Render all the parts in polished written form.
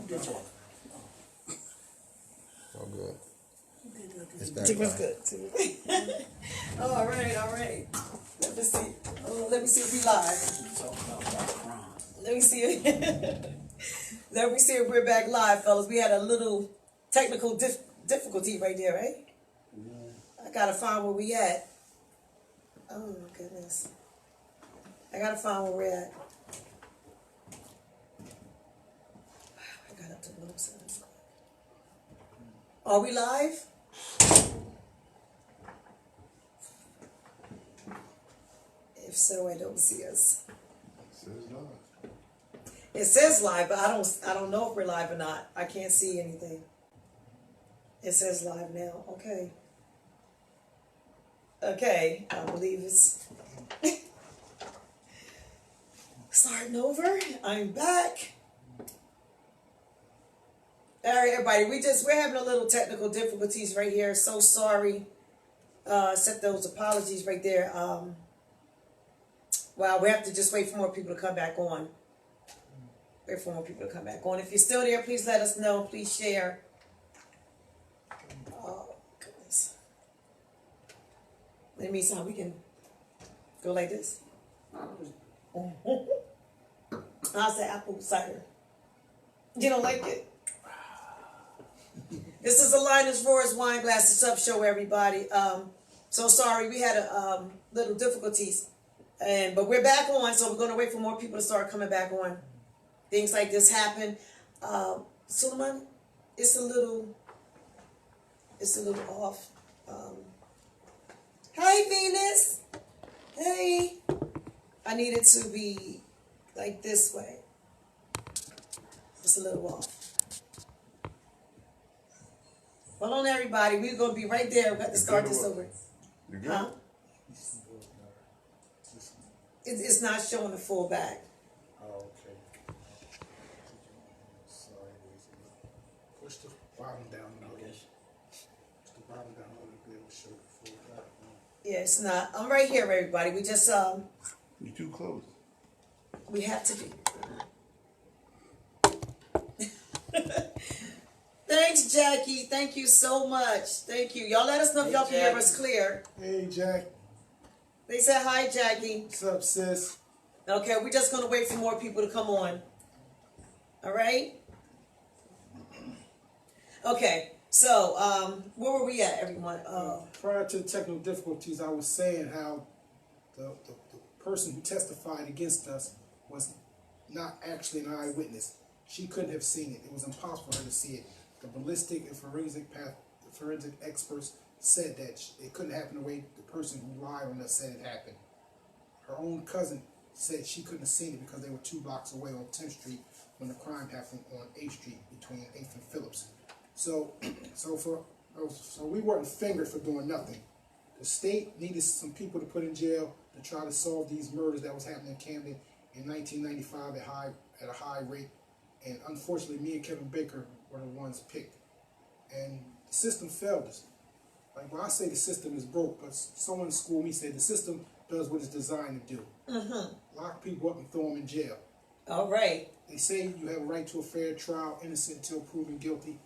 did you? All good. It's good. All right. Let me see. Let me see if we live. Let me see if let me see if we're back live, fellas. We had a little technical difficulty right there, right? Yeah. I gotta find where we at. Oh my goodness. I gotta find where we're at. I got up to the website. Are we live? If so, I don't see us. It says live, but I don't know if we're live or not. I can't see anything. It says live now. Okay. Okay, I believe it's starting over. I'm back. All right, everybody. We're having a little technical difficulties right here. So sorry. Set those apologies right there. Well, we have to just wait for more people to come back on. Wait for more people to come back on. If you're still there, please let us know. Please share. Oh, goodness. Let me see how we can go like this. How's the apple cider? You don't like it? This is the Lioness Wineglassesup show, everybody. So sorry, we had a little difficulties. But we're back on, so we're going to wait for more people to start coming back on. Things like this happen. Suleiman, it's a little off. Hey, Venus. Hey. I need it to be like this way. It's a little off. Hold on, everybody. We're going to be right there. We've got to start this over. You good? Huh? It's not showing the full back. Oh, okay. Sorry. Push the bottom down a little. Push the bottom down a little bit. We'll show the full back. Yeah, it's not. I'm right here, everybody. We just You too close. we have to be. Thanks, Jackie. Thank you so much. Thank you. Y'all let us know if y'all can hear us clear. Hey, Jack. They said hi, Jackie. What's up, sis? Okay, we're just going to wait for more people to come on. All right? Okay, so where were we at, everyone? Prior to the technical difficulties, I was saying how the person who testified against us was not actually an eyewitness. She couldn't have seen it. It was impossible for her to see it. The ballistic and forensic experts said that it couldn't happen the way the person who lied on us said it happened. Her own cousin said she couldn't have seen it because they were 2 blocks away on 10th Street when the crime happened on 8th Street between 8th and Phillips. So we weren't fingered for doing nothing. The state needed some people to put in jail to try to solve these murders that was happening in Camden in 1995 at a high rate. And unfortunately, me and Kevin Baker were the ones picked. And the system failed us. Like, when I say the system is broke, but someone in school me said the system does what it's designed to do. Mm-hmm. Lock people up and throw them in jail. All right. They say you have a right to a fair trial, innocent until proven guilty.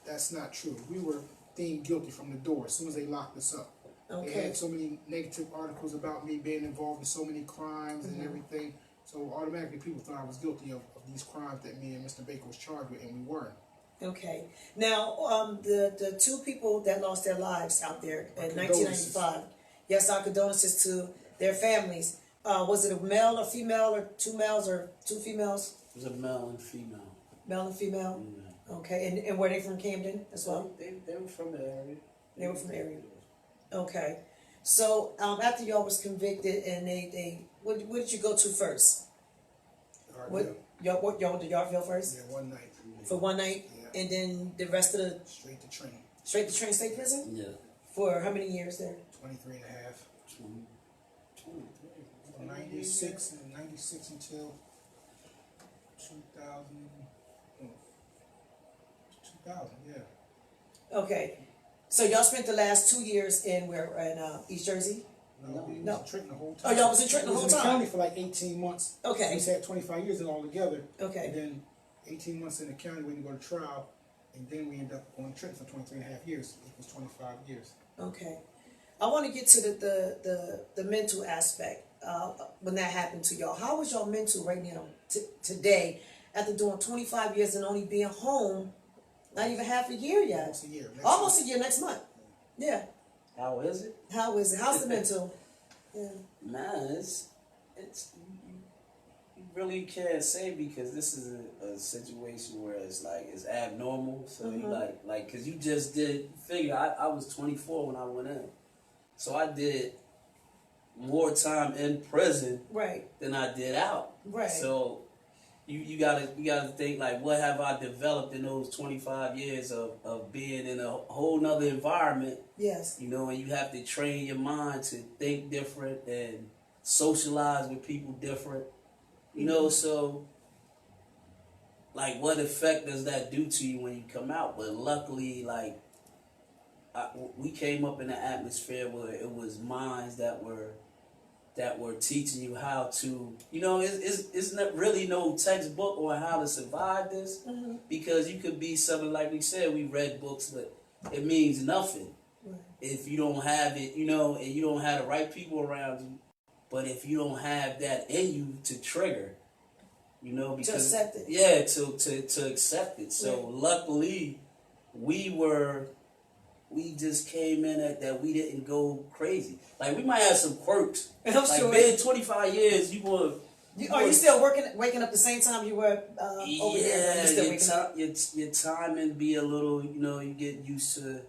That's not true. We were deemed guilty from the door as soon as they locked us up. Okay. They had so many negative articles about me being involved in so many crimes and everything. So automatically people thought I was guilty of these crimes that me and Mr. Baker was charged with, and we weren't. Okay. Now, the 2 people that lost their lives out there in 1995, yes, our condolences to their families. Was it a male or female, or 2 males or 2 females? It was a male and female. Male and female? Yeah. Okay. And were they from Camden as well? They were from the area. They were from the area. Okay. So after y'all was convicted, and they what did you go to first? Y'all to Yardville first? Yeah, one night. For one night? Yeah. And then the rest of the... Straight to train. Straight to Train State Prison? Yeah. For how many years there? 23 and a half. 23. From 96 until 2000. 2000, yeah. Okay. So y'all spent the last 2 years in East Jersey? No, we was No. in Trenton the whole time. Oh, y'all was in Trenton the whole We was in time? the county for like 18 months. Okay. We had 25 years in all together. Okay. And then 18 months in the county waiting to go to trial, and then we ended up going to Trenton for 23 and a half years. It was 25 years. Okay. I want to get to the mental aspect when that happened to y'all. How was y'all mental right now, today, after doing 25 years and only being home, not even half a year yet? Almost a year. Almost a year next month. Yeah. How is it? How is it? How's the mental? Yeah. Man, it's you really can't say, because this is a situation where it's abnormal. So you like, cause you just did figure. I was 24 when I went in, so I did more time in prison than I did out. Right. So you gotta think, like, what have I developed in those 25 years of being in a whole nother environment? Yes. You know, and you have to train your mind to think different and socialize with people different. You know, so, like, what effect does that do to you when you come out? But luckily, like, we came up in an atmosphere where it was minds that were teaching you how to, you know, it's not really no textbook on how to survive this, because you could be something, like we said, we read books, but it means nothing if you don't have it, you know, and you don't have the right people around you. But if you don't have that in you to trigger, you know, because to accept it. Yeah, to accept it. So luckily, we just came in at that. We didn't go crazy. Like, we might have some quirks. I'm like, sure. Been 25 years, you were. Are you still waking up the same time you were over there? Your timing be a little, you know, you get used to,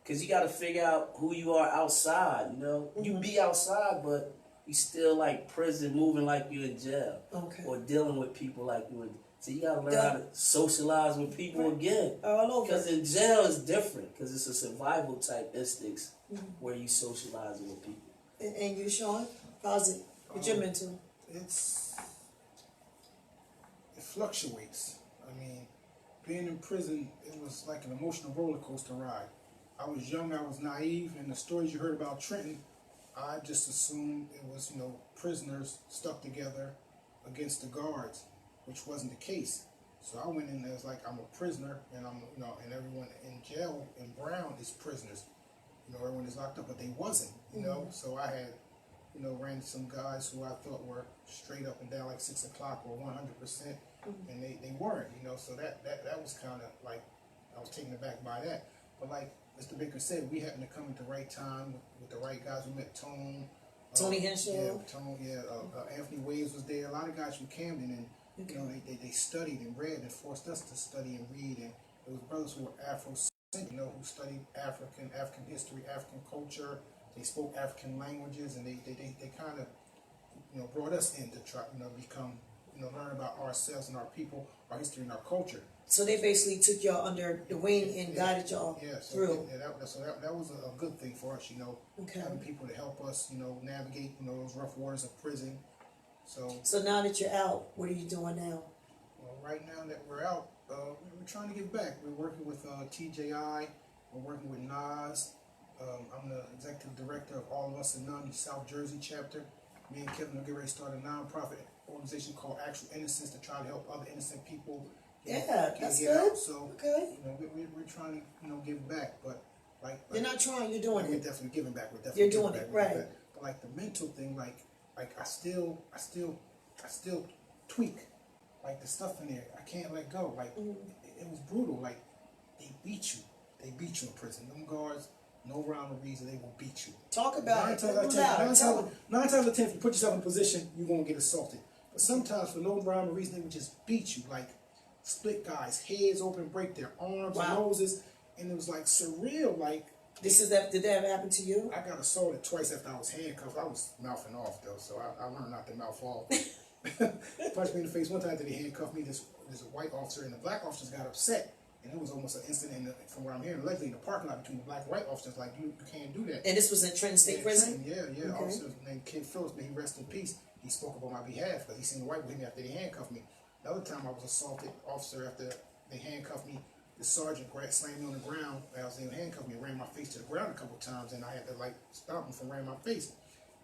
because you got to figure out who you are outside, you know. You be outside, but you still like prison, moving like you in jail. Okay. Or dealing with people like you in. So you got to learn how to socialize with people again. All over. Because in jail is different, because it's a survival type instincts where you socialize with people. And you, Sean? How's it with your mental? It fluctuates. I mean, being in prison, it was like an emotional roller coaster ride. I was young, I was naive, and the stories you heard about Trenton, I just assumed it was, you know, prisoners stuck together against the guards, which wasn't the case. So I went in as like, I'm a prisoner, and I'm, you know, and everyone in jail in Brown is prisoners. You know, everyone is locked up, but they wasn't, you know. So I had, you know, ran some guys who I thought were straight up and down like 6 o'clock or 100%, and they weren't, you know. So that was kind of like, I was taken aback by that. But like Mr. Baker said, we happened to come at the right time with the right guys. We met Tony Henshaw. Anthony Waves was there. A lot of guys from Camden, and you know, they studied and read and forced us to study and read. And there was brothers who were Afrocentric, you know, who studied African history, African culture. They spoke African languages, and they kind of, you know, brought us in to try, you know, become, you know, learn about ourselves and our people, our history and our culture. So they basically took y'all under the wing and guided y'all through. That was a good thing for us, you know, having people to help us, you know, navigate, you know, those rough waters of prison. So now that you're out, what are you doing now? Well, right now that we're out, we're trying to give back. We're working with TJI. We're working with Nas. I'm the executive director of All of Us and None, South Jersey chapter. Me and Kevin will get ready to start a nonprofit organization called Actual Innocence to try to help other innocent people. That's good. Out. So, you know, we're trying to, you know, give back, but like you're not trying, you're doing it. We're definitely giving back. We're definitely you're doing it, right? But like the mental thing, like I still tweak, like the stuff in there. I can't let go. Like it was brutal. Like they beat you in prison. Them guards, no rhyme or reason, they will beat you. Talk about nine times out of 10, if you put yourself in a position, you won't get assaulted. But sometimes for no rhyme or reason, they would just beat you, like split guys' heads open, break their arms, noses, and it was like surreal. Like did that ever happen to you? I got assaulted twice after I was handcuffed. I was mouthing off though, so I learned not to mouth off. Punched me in the face one time that he handcuffed me. This white officer and the black officers got upset. And it was almost an incident from what I'm hearing, allegedly in the parking lot between the black and white officers. Like, you can't do that. And this was in Trenton State Prison? Trenton, yeah. Okay. Officer named Kid Phillips, may he rest in peace. He spoke up on my behalf because he seen the white with him after they handcuffed me. The other time I was assaulted, officer, after they handcuffed me, the sergeant slammed me on the ground as they handcuffed me and ran my face to the ground a couple of times, and I had to like stop him from ramming my face.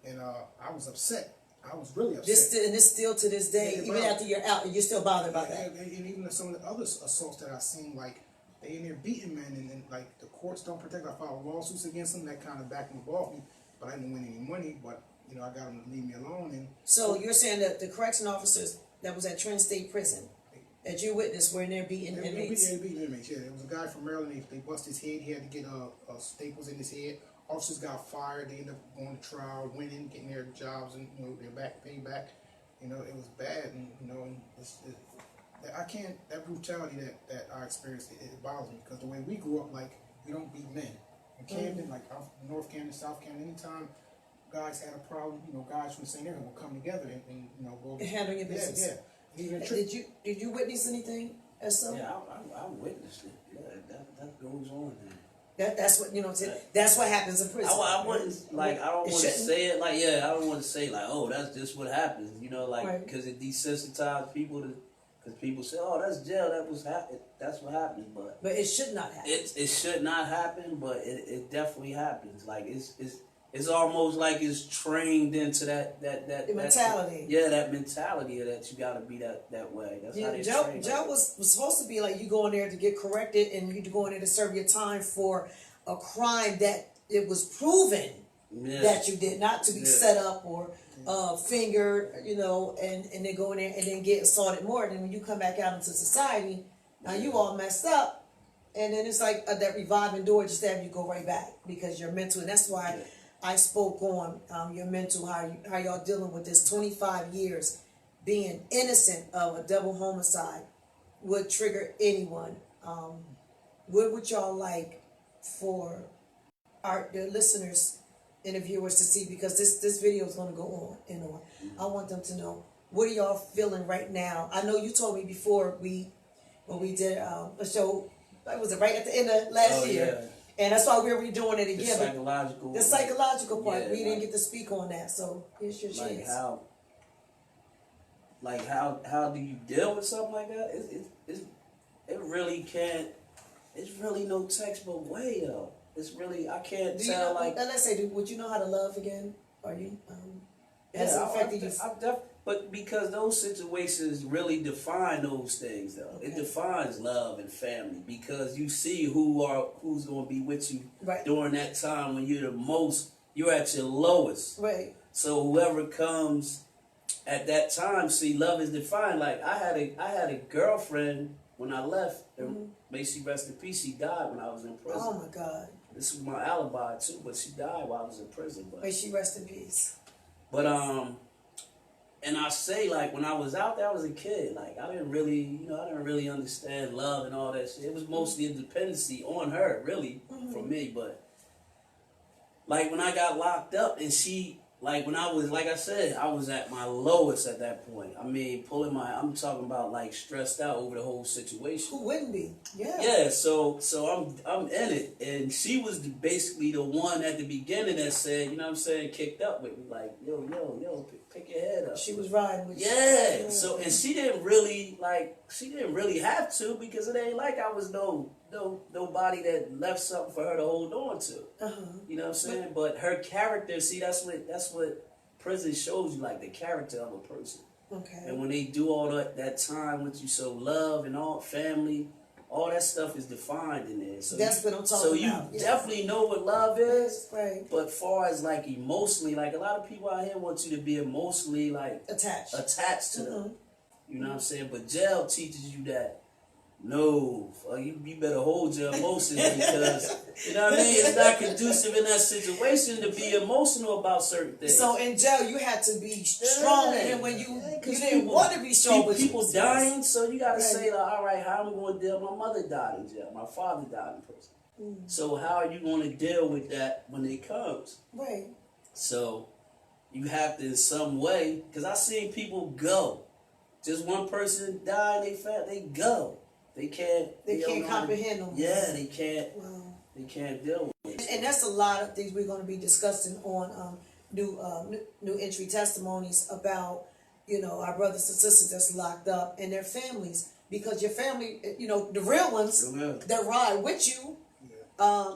And I was upset. I was really upset. This still to this day, even after you're out, you're still bothered by that. And even some of the other assaults that I've seen, like they in there beating men, and then like the courts don't protect. I filed lawsuits against them that kind of backed me off me, but I didn't win any money. But you know, I got them to leave me alone. And so you're saying that the correction officers that was at Trent State Prison that you witnessed were in there beating inmates? They beating inmates. Yeah, there was a guy from Maryland. They busted his head. He had to get staples in his head. Officers got fired. They ended up going to trial, winning, getting their jobs, and you know their back paid back. You know, it was bad, and you know, and I can't. That brutality that I experienced, it bothers me because the way we grew up, like we don't beat men. In Camden, like North Camden, South Camden, anytime guys had a problem, you know, guys from the same area will come together and you know go handle your business. Yeah. Even did you witness anything as so? Yeah, I witnessed it. Yeah, that goes on. Man. That's what, you know what I'm saying? That's what happens in prison. I wouldn't, like, I don't want to say it, like, I don't want to say, like, oh, that's just what happens, you know, like, because it desensitizes people to, because people say, oh, that's jail, that's what happens, but it should not happen. It should not happen, but it definitely happens. Like, it's almost like it's trained into that mentality. That mentality that you got to be that way. That's how they train. Jail was supposed to be like you go in there to get corrected and you go in there to serve your time for a crime that it was proven that you did, not to be set up or fingered, you know, and then go in there and then get assaulted more. And then when you come back out into society, now you all messed up. And then it's like that revolving door just to have you go right back because you're mental. And that's why I spoke on your mental, how y'all dealing with this 25 years being innocent of a double homicide would trigger anyone. What would y'all like for the listeners and the viewers to see? Because this video is going to go on and on. I want them to know, what are y'all feeling right now? I know you told me before when we did a show, was it right at the end of last year? Yeah. And that's why we're redoing it again. The psychological part. Yeah, we didn't get to speak on that, so here's your chance. How do you deal with something like that? It really can't. It's really no textbook way though. It's really I can't tell. Let's say, would you know how to love again? Are you? Has it affected you? But because those situations really define those things, though. Okay. It defines love and family because you see who's going to be with you during that time when you're at your lowest. Right. So whoever comes at that time, see, love is defined. Like I had a girlfriend when I left, and may she rest in peace. She died when I was in prison. Oh my God. This was my alibi too, but she died while I was in prison. But may she rest in peace. But and I say, like, when I was out there, I was a kid. Like, I didn't really understand love and all that shit. It was mostly a dependency on her, really, for me. But, like, when I got locked up and she, like, when I was, like I said, I was at my lowest at that point. I mean, I'm talking about, like, stressed out over the whole situation. Who wouldn't be? Yeah. Yeah, so I'm in it. And she was basically the one at the beginning that said, you know what I'm saying, kicked up with me. Like, yo, pick your head up. She was riding with you. Yeah. So, and she didn't really have to because it ain't like I was nobody that left something for her to hold on to. You know what I'm saying? But her character, see, that's what prison shows you, like the character of a person. Okay. And when they do all that time with you, so love and all family, all that stuff is defined in there. So that's what I'm talking about. So you definitely know what love is. Right. But far as like emotionally, like a lot of people out here want you to be emotionally like attached to them. You know what I'm saying? But jail teaches you that. No, you better hold your emotions because, you know what I mean? It's not conducive in that situation to be emotional about certain things. So in jail, you had to be strong, and when you didn't want to be strong, but people dying, so you got to say, like, all right, how am I going to deal? My mother died in jail. My father died in prison. So how are you going to deal with that when it comes? Right. So you have to, in some way, because I seen people go. Just one person died, they go. They can't comprehend them. Yeah, they can't. Wow. They can't deal with it. And that's a lot of things we're going to be discussing on new entry testimonies about, you know, our brothers and sisters that's locked up and their families, because your family, you know, the real ones that ride with you,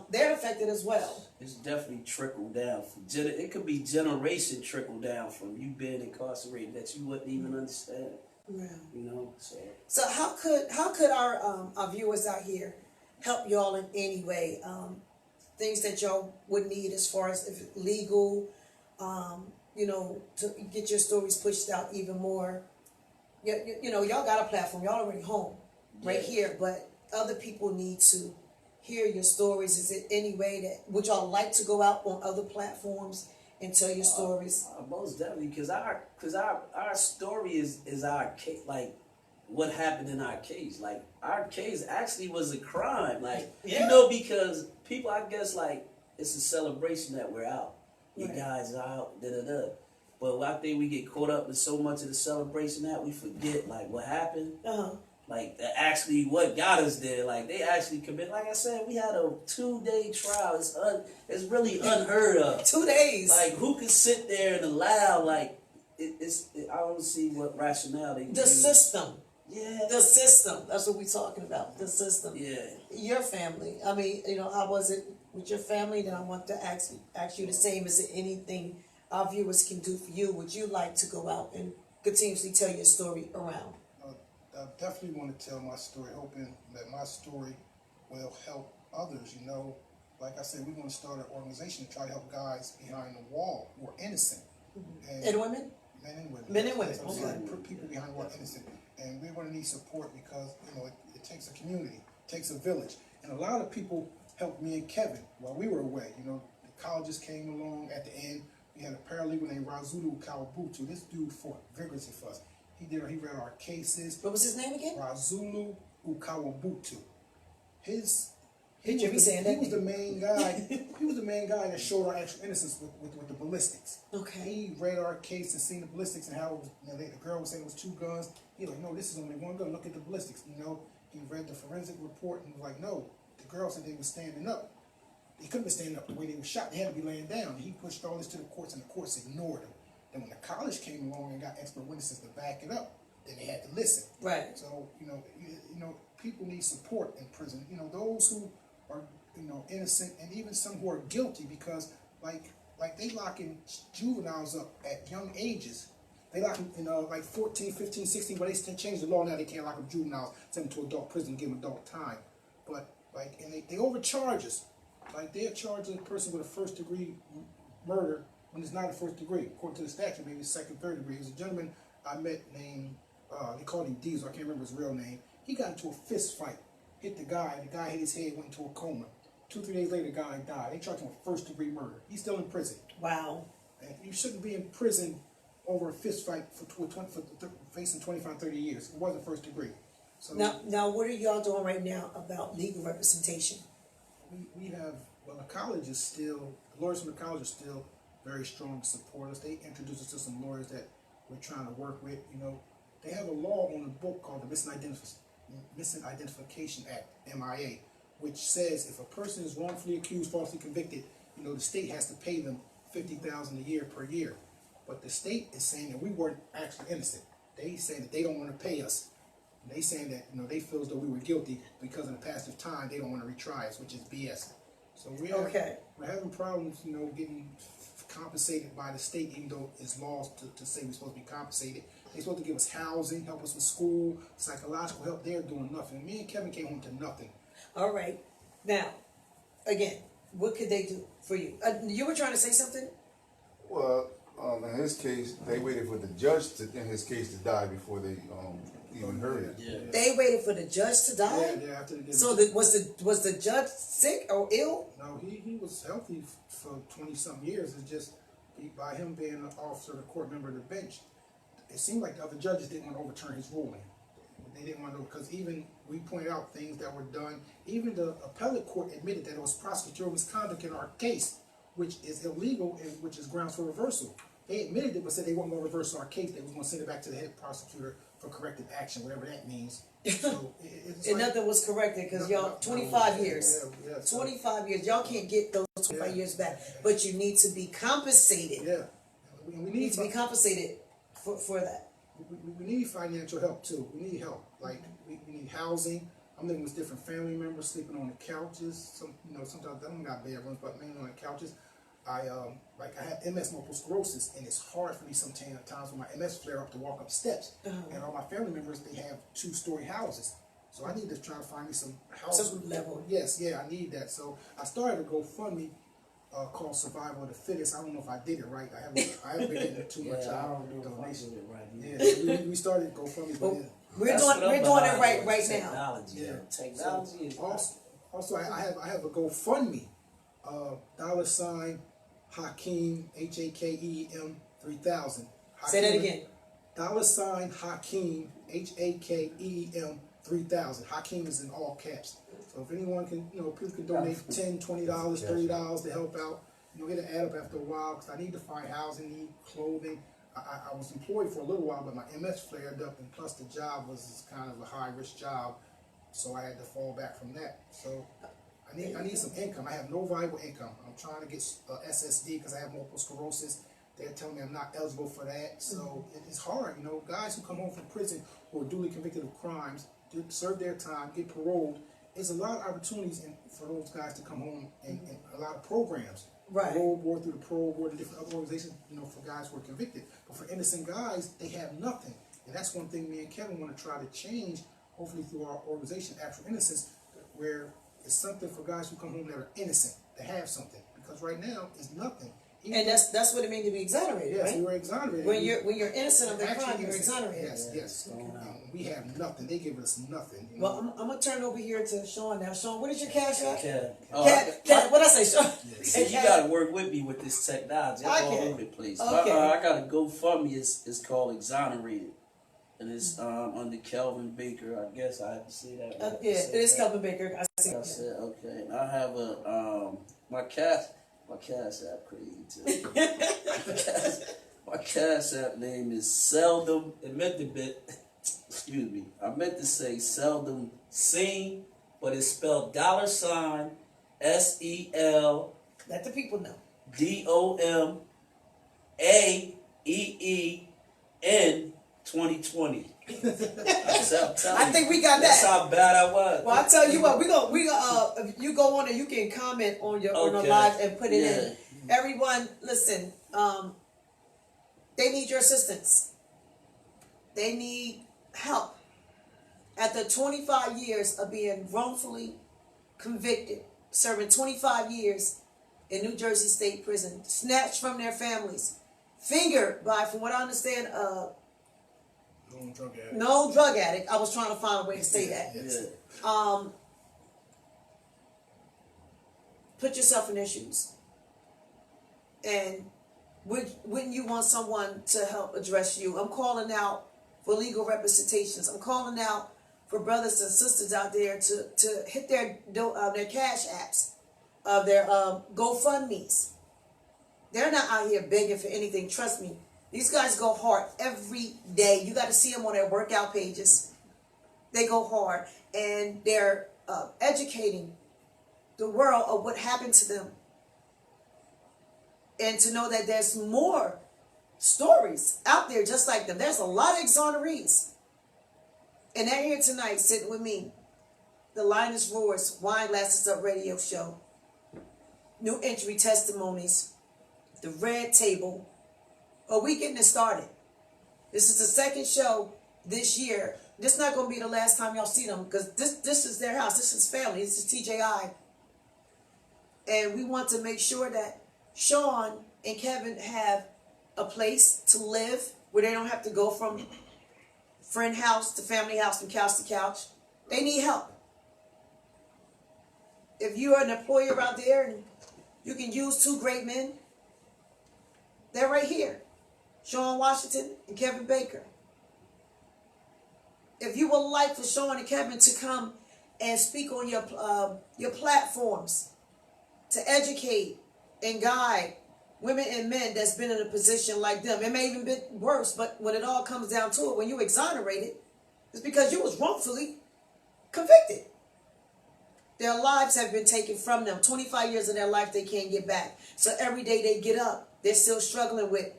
they're affected as well. It's definitely trickled down. It could be generation trickled down from you being incarcerated that you wouldn't even understand. Yeah. You know, So how could our viewers out here help y'all in any way? Things that y'all would need as far as if legal, you know, to get your stories pushed out even more. You know, y'all got a platform. Y'all already home right here, but other people need to hear your stories. Is it any way that would y'all like to go out on other platforms and tell your stories? Most definitely, because our story is our case. Like what happened in our case. Like our case actually was a crime. Like you know, because people, I guess, like it's a celebration that we're out. You guys are out. Da da da. But I think we get caught up in so much of the celebration that we forget like what happened. Like actually what got us there. Like they actually committed. Like I said, we had a 2-day trial. It's really unheard of. 2 days. Like who could sit there and allow like I don't see what rationale they the system. Yeah. The system. That's what we're talking about. The system. Yeah. Your family. I mean, you know, how was it with your family? Then I want to ask you the same. Is there anything our viewers can do for you? Would you like to go out and continuously tell your story around? I definitely want to tell my story, hoping that my story will help others. You know, like I said, we want to start an organization to try to help guys behind the wall who are innocent. And women? Men and women. Men and women. So people behind the wall are innocent. And we're going to need support because, you know, it takes a community, it takes a village. And a lot of people helped me and Kevin while we were away. You know, the colleges came along at the end. We had a paralegal named Razulu Kawabutu. This dude fought vigorously for us. He read our cases. What was his name again? Razulu Ukawabutu. He was the main guy. He was the main guy that showed our actual innocence with the ballistics. Okay. He read our case and seen the ballistics and how it was, you know, the girl was saying it was 2 guns. He was like, no, this is only 1 gun. Look at the ballistics. You know, he read the forensic report and was like, no, the girl said they were standing up. They couldn't be standing up the way they were shot. They had to be laying down. He pushed all this to the courts and the courts ignored him. Then when the college came along and got expert witnesses to back it up, then they had to listen. Right. So, you know, people need support in prison. You know, those who are, you know, innocent and even some who are guilty because like they locking juveniles up at young ages. They lock them, you know, like 14, 15, 16, but they changed the law now. They can't lock up juveniles, send them to adult prison, give them adult time. But like, and they overcharge us. Like they're charging a person with a 1st-degree murder when it's not a 1st degree. According to the statute, maybe it's 2nd, 3rd degree. There's a gentleman I met named, they called him Diesel, I can't remember his real name. He got into a fist fight, hit the guy hit his head, went into a coma. 2-3 days later, the guy died. They charged him with 1st-degree murder. He's still in prison. Wow. And you shouldn't be in prison over a fist fight for facing 25, 30 years. It wasn't 1st degree. So now, what are y'all doing right now about legal representation? we have, well, the lawyers from the college are still very strong to support us. They introduced us to some lawyers that we're trying to work with. You know, they have a law on the book called the Missing Identification Act, MIA, which says if a person is wrongfully accused, falsely convicted, you know, the state has to pay them $50,000 a year per year. But the state is saying that we weren't actually innocent. They say that they don't want to pay us. And they saying that, you know, they feel as though we were guilty because in the passage of time they don't want to retry us, which is BS. So we're having problems, you know, getting compensated by the state, even though it's laws to say we're supposed to be compensated. They're supposed to give us housing, help us with school, psychological help. They're doing nothing. Me and Kevin came home to nothing. All right. Now, again, what could they do for you? You were trying to say something? Well, in his case, they waited for the judge in his case to die before they even heard it. Yeah. They waited for the judge to die? Yeah, after they did So was the judge sick or ill? No, he was healthy for 20-something years. It's just by him being an officer, the court member of the bench, it seemed like the other judges didn't want to overturn his ruling. They didn't want to, because even we pointed out things that were done. Even the appellate court admitted that it was prosecutorial misconduct in our case, which is illegal and which is grounds for reversal. They admitted it, but said they weren't going to reverse our case. They was going to send it back to the head prosecutor for corrective action, whatever that means. So and nothing was corrected because y'all 25 years. Yeah, 25 years. Y'all can't get those 25 years back, but you need to be compensated. Yeah, we need to be compensated for that. We need financial help too. We need help. Like we need housing. I'm living with different family members, sleeping on the couches. Sometimes I don't got bedrooms, but mainly on the couches. I have MS, multiple sclerosis, and it's hard for me sometimes when my MS flare up to walk up steps. And all my family members, they have 2-story houses. So I need to try to find me some house. Some level. Yes, yeah, I need that. So I started a GoFundMe called Survival of the Fittest. I don't know if I did it right. I haven't been getting too much I don't know donation. If I did it right. Yeah, we started GoFundMe, but yeah. We're doing it right now. Technology. Yeah. Technology is Also, I have a GoFundMe, $ Hakeem HAKEM 3000. Say that again. $ Hakeem HAKEM 3000. Hakeem is in all caps. So if anyone can, people can donate $10, $20, $30 to help out. It'll add up after a while because I need to find housing, need clothing. I was employed for a little while, but my MS flared up, and plus the job was kind of a high-risk job, so I had to fall back from that. So I need some income. I have no viable income. I'm trying to get SSD because I have multiple sclerosis. They're telling me I'm not eligible for that, so it's hard. Guys who come home from prison who are duly convicted of crimes, serve their time, get paroled. There's a lot of opportunities for those guys to come home and a lot of programs. Right. Parole board, through the parole board and different other organizations, for guys who are convicted. But for innocent guys, they have nothing. And that's one thing me and Kevin want to try to change, hopefully through our organization, Actual Innocence, where it's something for guys who come home that are innocent, to have something. Because right now, it's nothing. And that's what it means to be exonerated, yes, right? we were exonerated. When you're innocent of the Actually crime, you're innocent. exonerated. Yes. We have nothing. They give us nothing. Well, I'm gonna turn over here to Sean now. Sean, what is your cash app? Cat. What I say, Sean? See, you gotta work with me with this technology. I'm all over the place. Okay. I got a GoFundMe. It's called Exonerated, and it's under Kelvin Baker. I guess I have to say that. Yeah, it is Kelvin Baker. I see. I said okay. And I have a my cash app crazy too. my cash app name is Seldom. It meant to be. Excuse me. I meant to say Seldom Seen, but it's spelled $ SEL. Let the people know. DOMAEEN 2020. I think we got that. That's how bad I was. Well, I tell you what, we gonna if you go on and you can comment on on the live and put it in. Everyone, listen. They need your assistance. They need help. After 25 years of being wrongfully convicted, serving 25 years in New Jersey State Prison, snatched from their families, fingered by, from what I understand, no drug addict. I was trying to find a way to say that. Yeah. Put yourself in their shoes. And wouldn't you want someone to help address you? I'm calling out for legal representations. I'm calling out for brothers and sisters out there to hit their cash apps, their GoFundMes. They're not out here begging for anything. Trust me. These guys go hard every day. You got to see them on their workout pages. They go hard, and they're educating the world of what happened to them. And to know that there's more stories out there just like them. There's a lot of exonerees. And they're here tonight sitting with me. The Lioness Roars Wineglassesup radio show. New entry testimonies. The Red Table. Oh, we getting it started. This is the second show this year. This is not going to be the last time y'all see them because this is their house. This is family. This is TJI. And we want to make sure that Sean and Kevin have a place to live where they don't have to go from friend house to family house, from couch to couch. They need help. If you are an employer out there and you can use two great men, they're right here. Sean Washington and Kevin Baker. If you would like for Sean and Kevin to come and speak on your platforms to educate and guide women and men that's been in a position like them, it may even be worse, but when it all comes down to it, when you're exonerated, it's because you was wrongfully convicted. Their lives have been taken from them. 25 years of their life they can't get back. So every day they get up, they're still struggling with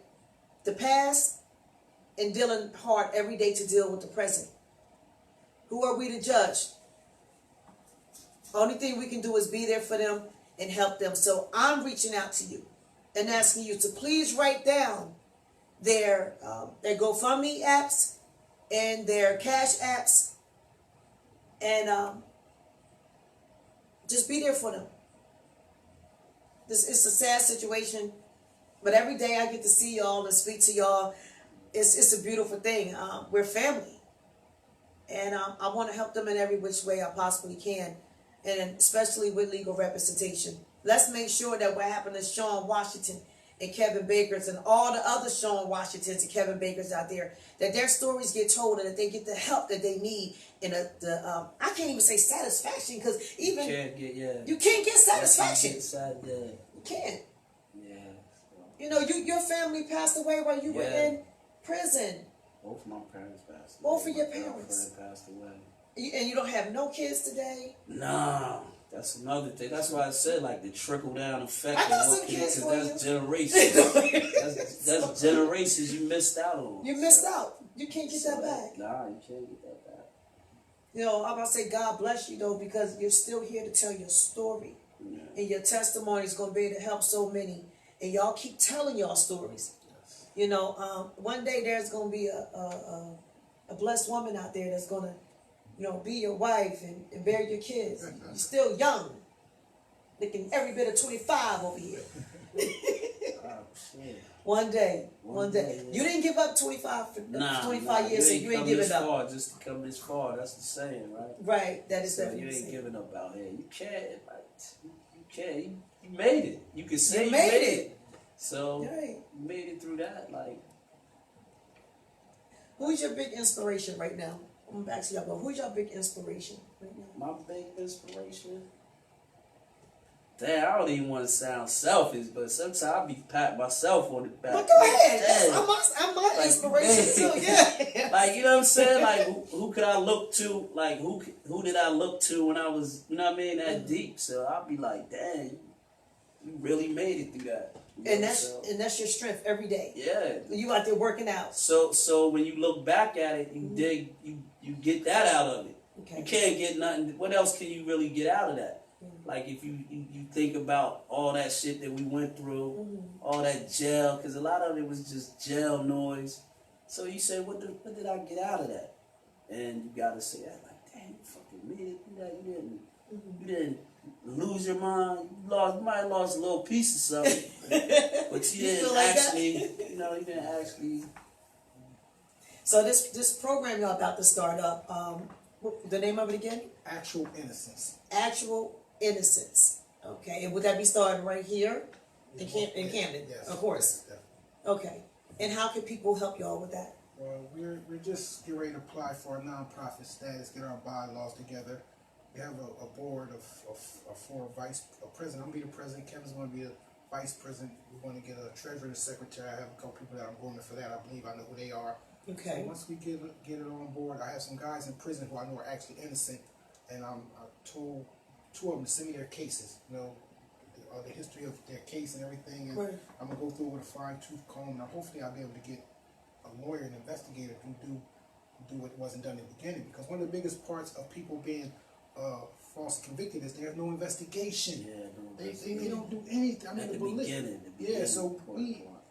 the past and dealing hard every day to deal with the present. Who are we to judge? Only thing we can do is be there for them and help them. So I'm reaching out to you and asking you to please write down their GoFundMe apps and their Cash apps, and just be there for them. It's a sad situation, but every day I get to see y'all and speak to y'all. It's a beautiful thing. We're family, and I want to help them in every which way I possibly can, and especially with legal representation. Let's make sure that what happened to Sean Washington and Kevin Bakers and all the other Sean Washingtons and Kevin Bakers out there, that their stories get told and that they get the help that they need in I can't even say satisfaction, because even you can't get satisfaction. You can't. Yeah. You know, your family passed away while you were in prison. Both of my parents passed away. Both of your My parents girlfriend passed away. And you don't have no kids today? Nah, that's another thing. That's why I said, like, the trickle down effect. I got of some kids for that's generations. that's generations you missed out on. You missed out. You can't get that back. Nah, you can't get that back. You know, I'm about to say God bless you, though, because you're still here to tell your story. Yeah. And your testimony is going to be able to help so many. And y'all keep telling y'all stories. Yes. You know, one day there's going to be a blessed woman out there that's going to, you know, be your wife and bear your kids. You're still young. Looking every bit of 25 over here. Oh, shit. One day. Yeah. You didn't give up 25 years, so you ain't giving up. Far, just to come this far. That's the saying, right? Right, that is so definitely you the ain't saying. giving up out here. You can't. Like, you can't. You made it. You can say You made it. So Right. you made it through that. Like, who's your big inspiration right now? I'm back to y'all, but who's your big inspiration right now? my big inspiration. Damn, I don't even want to sound selfish, but sometimes I be patting myself on the back. But go ahead. Damn. I'm my Like, inspiration too. Yeah. Like, you know what I'm saying? Like, who could I look to? Like, who did I look to when I was, you know what I mean, that deep? So I'll be like, dang, you really made it through that. You know, And that's your strength every day. Yeah. You out there working out. So when you look back at it, you get that out of it. Okay. You can't get nothing. What else can you really get out of that? Like, if you think about all that shit that we went through, all that jail, because a lot of it was just jail noise. So you say, what did I get out of that? And you gotta say that, like, damn, you fucking made it through that. You didn't lose your mind. You might have lost a little piece of something, but you didn't like actually, you didn't actually. So this program y'all about to start up, the name of it again? Actual Innocence. Actual Innocence. Okay, and would that be starting right here in Camden? Yes. Of course. Yes. Okay. And how can people help y'all with that? Well, we're just getting ready to apply for a nonprofit status, get our bylaws together. We have a board of 4 vice president. I'm gonna be the president. Kevin's gonna be the vice president. We're gonna get a treasurer and a secretary. I have a couple people that I'm going for that. I believe I know who they are. Okay. So once we get it on board, I have some guys in prison who I know are actually innocent, and I told 2 of them to send me their cases. You know, the history of their case and everything. And Right. I'm gonna go through it with a fine-tooth comb. Now, hopefully, I'll be able to get a lawyer and investigator who do what wasn't done in the beginning. Because one of the biggest parts of people being falsely convicted is there's no investigation. Yeah, They don't do anything. I mean, At the beginning, beginning, so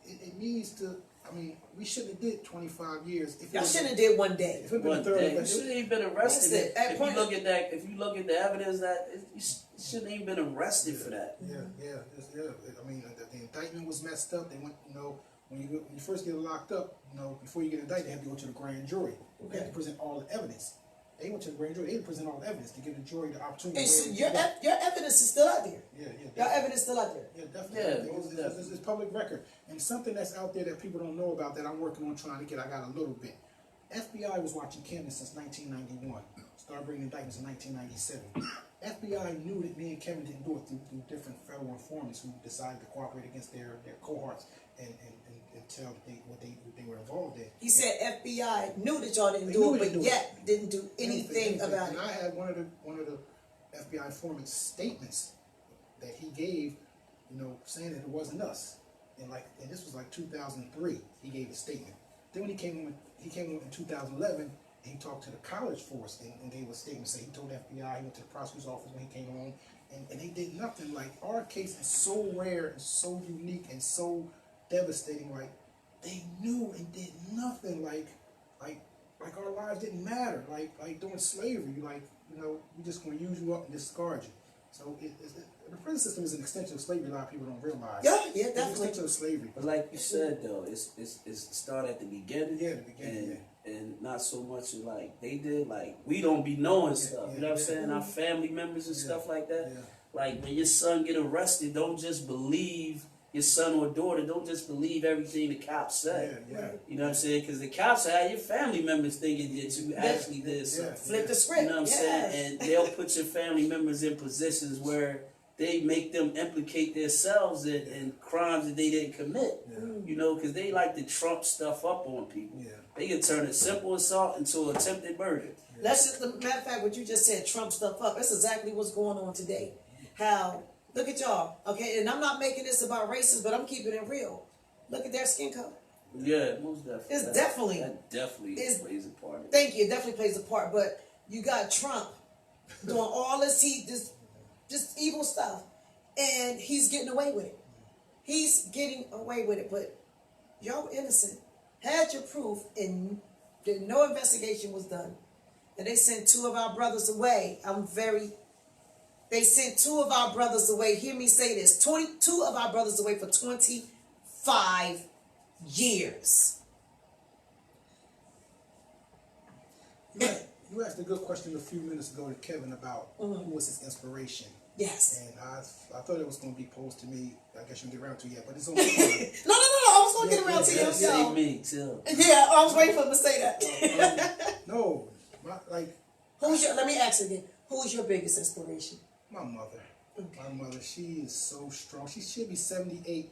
it needs to. I mean, we shouldn't have did 25 years. Y'all shouldn't have did one day. If it been a One third day. of You shouldn't even been arrested. That's it. At If point- you look at that, if you look at the evidence, that you shouldn't even been arrested for that. Yeah. I mean, the indictment was messed up. They went, when you first get locked up, before you get indicted, they have to go to the grand jury. They have to present all the evidence. They went to the grand jury. They had to present all the evidence to give the jury the opportunity. And so your evidence is still out there. Yeah. Your evidence is still out there. Yeah, definitely. Yeah, It's public record. And something that's out there that people don't know about that I'm working on trying to get, I got a little bit. FBI was watching Camden since 1991. Started bringing indictments in 1997. FBI knew that me and Kevin didn't do it through different federal informants who decided to cooperate against their cohorts and tell what they were involved in. He said FBI knew that y'all didn't They do knew it, we but didn't do yet didn't do anything about and it. I had one of the FBI informant's statements that he gave, saying that it wasn't us. And this was like 2003. He gave a statement. Then when he came on in 2011, And he talked to the college force and gave a statement saying he told the FBI, he went to the prosecutor's office when he came home, and they did nothing. Like, our case is so rare and so unique and so devastating. Like, they knew and did nothing. Like our lives didn't matter. Like during slavery, like, you know, we're just going to use you up and discard you. So the prison system is an extension of slavery. A lot of people don't realize. Yeah, It's an definitely. extension of slavery. But like you said though, it's start at the beginning. Yeah, the beginning. And not so much like they did. Like, we don't be knowing stuff. You know what I'm saying? Our family members and stuff like that. Yeah. Like, when your son get arrested, don't just believe your son or daughter. Don't just believe everything the cops say. Yeah. You know what I'm saying? Because the cops have your family members thinking that you actually did something. Flip the script. You know what I'm saying? And they'll put your family members in positions where they make them implicate themselves in crimes that they didn't commit. You know, because they like to trump stuff up on people. Yeah. They can turn a simple assault into attempted murder. That's just the matter of fact. What you just said, trump stuff up. That's exactly what's going on today. How, look at y'all, okay? And I'm not making this about races, but I'm keeping it real. Look at their skin color. Yeah, most definitely. It's definitely. That definitely plays a part. Thank you. It definitely plays a part. But you got Trump doing all this just evil stuff, and he's getting away with it. He's getting away with it. But y'all were innocent. Had your proof, and no investigation was done. And they sent 2 of our brothers away. They sent 2 of our brothers away. Hear me say this. 22 of our brothers away for 25 years. You asked a good question a few minutes ago to Kevin about who was his inspiration. Yes. And I thought it was going to be posed to me. I guess you'll get around to it yet, but it's on the No. I was going to get around to you. Say me too. Yeah, I was waiting for him to say that. No, Let me ask you again. Who's your biggest inspiration? my mother. Okay. My mother, she is so strong. She should be 78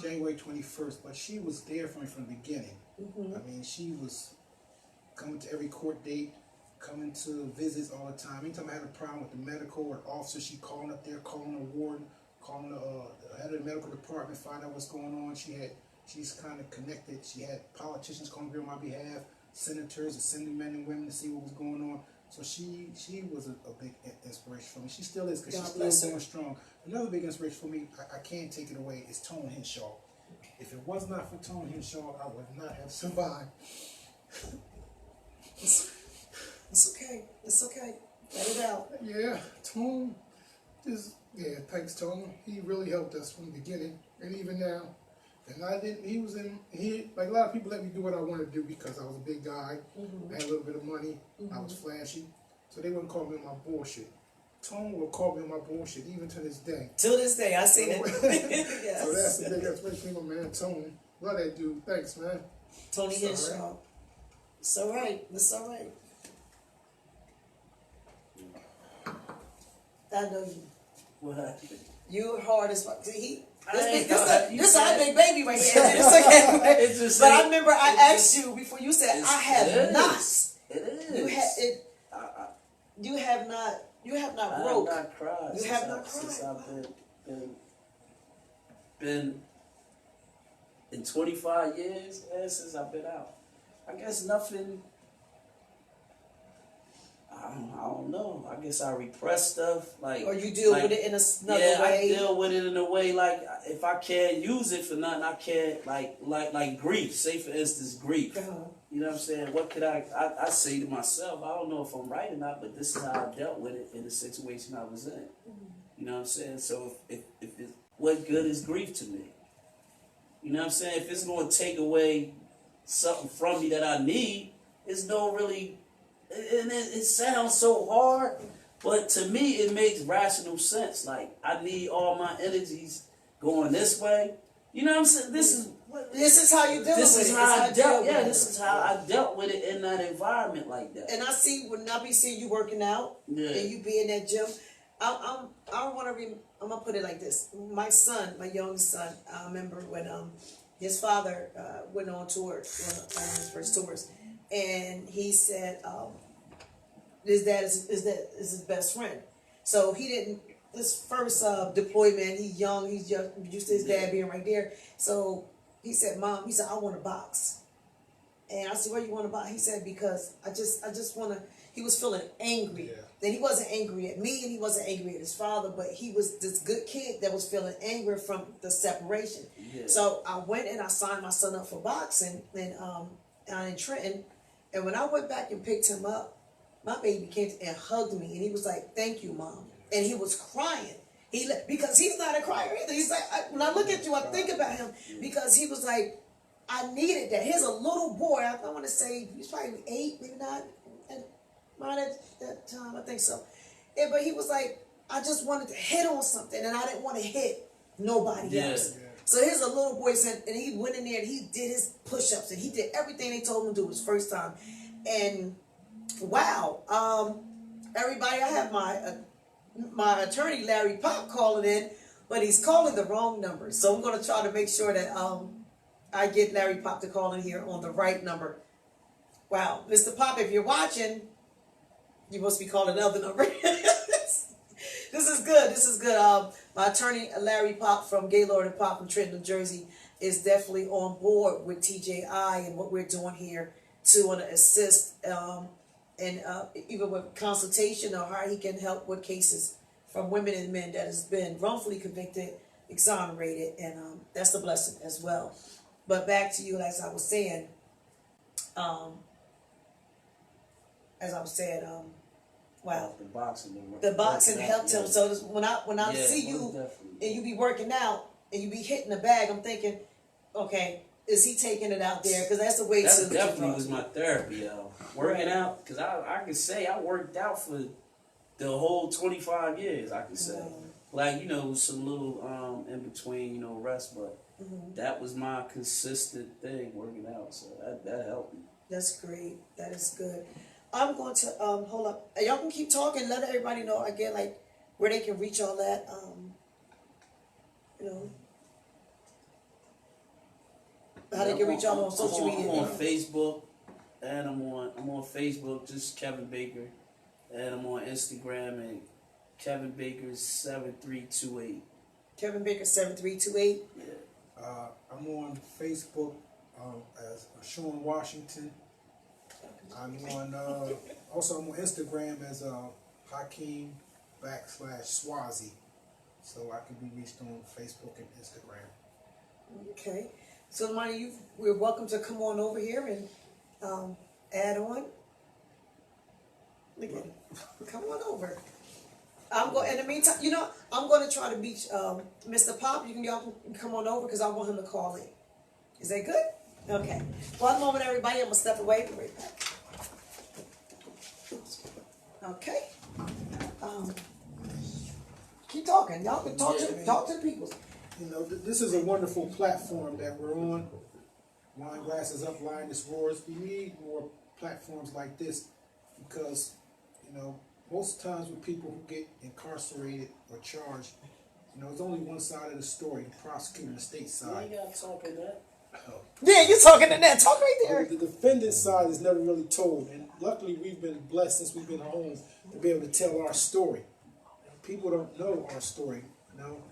January 21st, but she was there for me from the beginning. I mean, she was coming to every court date, coming to visits all the time. Anytime I had a problem with the medical or officer, she calling up there, calling the warden, calling the head of the medical department, find out what's going on. She's kind of connected. She had politicians calling on my behalf, senators, assembly men and women to see what was going on. So she was a big inspiration for me. She still is, because she's still going strong. Another big inspiration for me, I can't take it away, is Tone Henshaw. If it was not for Tone Henshaw, I would not have survived. It's okay. It's okay. Let it out. Yeah, Tone, thanks Tone. He really helped us from the beginning, and even now. And like a lot of people let me do what I wanted to do because I was a big guy, I had a little bit of money, I was flashy, so they wouldn't call me on my bullshit. Tone will call me on my bullshit even to this day. Till this day, I seen it. Yes. So that's the big inspiration for my man Tone. Love that dude. Thanks, man. Tony Henshaw. It's all right. It's all right. I know you. What happened? You're hard as fuck. This This our big baby right here. It's okay. But I remember I asked you before. You said I have not. It is. You have not. You have not I broke. have not cried. You have not cried. Since I've been in 25 years since I've been out. I guess nothing. I don't know. I guess I repress stuff, or you deal with it in another way. I deal with it in a way like if I can't use it for nothing, I can't like grief. Say for instance, grief. You know what I'm saying? What could I say to myself? I don't know if I'm right or not, but this is how I dealt with it in the situation I was in. You know what I'm saying? So if what good is grief to me? You know what I'm saying? If it's going to take away something from me that I need, it's no really. And it sounds so hard, but to me it makes rational sense. Like, I need all my energies going this way. You know what I'm saying? This is how you deal with it. This is how I dealt. Yeah, this is how I dealt with it in that environment like that. And I see when I be seeing you working out and you be in that gym. I'm gonna put it like this. My son, my youngest son, I remember when his father went on tour, one of his first tours. And he said, his dad is his best friend. So he didn't, this first deployment, he's young, he's just used to his dad being right there. So he said, Mom, I want to box. And I said, "What you want to buy?" He said, "Because I just want to." He was feeling angry. Yeah. Then he wasn't angry at me, and he wasn't angry at his father, but he was this good kid that was feeling angry from the separation. Yeah. So I went and I signed my son up for boxing, and in Trenton. And when I went back and picked him up, my baby came and hugged me, and he was like, "Thank you, Mom," and he was crying. Because he's not a crier either. He's like, when I look at you, I think about him because he was like, I needed that. Here's a little boy. I want to say he's probably 8, maybe not. At that time, I think so. Yeah, but he was like, I just wanted to hit on something, and I didn't want to hit nobody else. Yeah. So here's a little boy said, and he went in there and he did his push-ups and he did everything they told him to do his first time. And wow, everybody, I have my attorney Larry Pop calling in, but he's calling the wrong number. So I'm going to try to make sure that I get Larry Pop to call in here on the right number. Wow, Mr. Pop, if you're watching, you must be calling another number. This is good. This is good. My attorney Larry Pop from Gaylord and Pop from Trenton, New Jersey, is definitely on board with TJI and what we're doing here to assist and even with consultation or how he can help with cases from women and men that has been wrongfully convicted, exonerated, and that's a blessing as well. But back to you, as I was saying, wow, the boxing helped him. So when I see you and you be working out and you be hitting the bag, I'm thinking, okay, is he taking it out there? Because that's the way. That definitely was my therapy, yo. Working out, because I can say I worked out for the whole 25 years. I can say, like, you know, some little in between, you know, rest, but that was my consistent thing, working out. So that helped me. That's great. That is good. I'm going to hold up. Y'all can keep talking. Let everybody know again, like where they can reach all that. You know, how they can reach y'all on social media. I'm on Facebook, and I'm on Facebook, just Kevin Baker, and I'm on Instagram and Kevin Baker 7328. Kevin Baker 7328. Yeah. I'm on Facebook as Sean Washington. I'm on also I'm on Instagram as Hakeem_Swazi, so I can be reached on Facebook and Instagram. Okay, so Monty, we're welcome to come on over here and add on. Look at it. Come on over. I'm going. In the meantime, you know, I'm going to try to reach Mr. Pop. Y'all can come on over because I want him to call in. Is that good? Okay. One moment, everybody. I'm gonna step away. Be right back. Okay. Keep talking. Y'all can talk to the people. You know, this is a wonderful platform that we're on. Wineglassesup, Lioness roars. We need more platforms like this because, you know, most times with people who get incarcerated or charged, you know, it's only one side of the story, the prosecutor and the state side. You got to talk in that. Yeah, you're talking to that. Talk right there. The defendant side is never really told, and luckily we've been blessed since we've been home to be able to tell our story. People don't know our story, you know,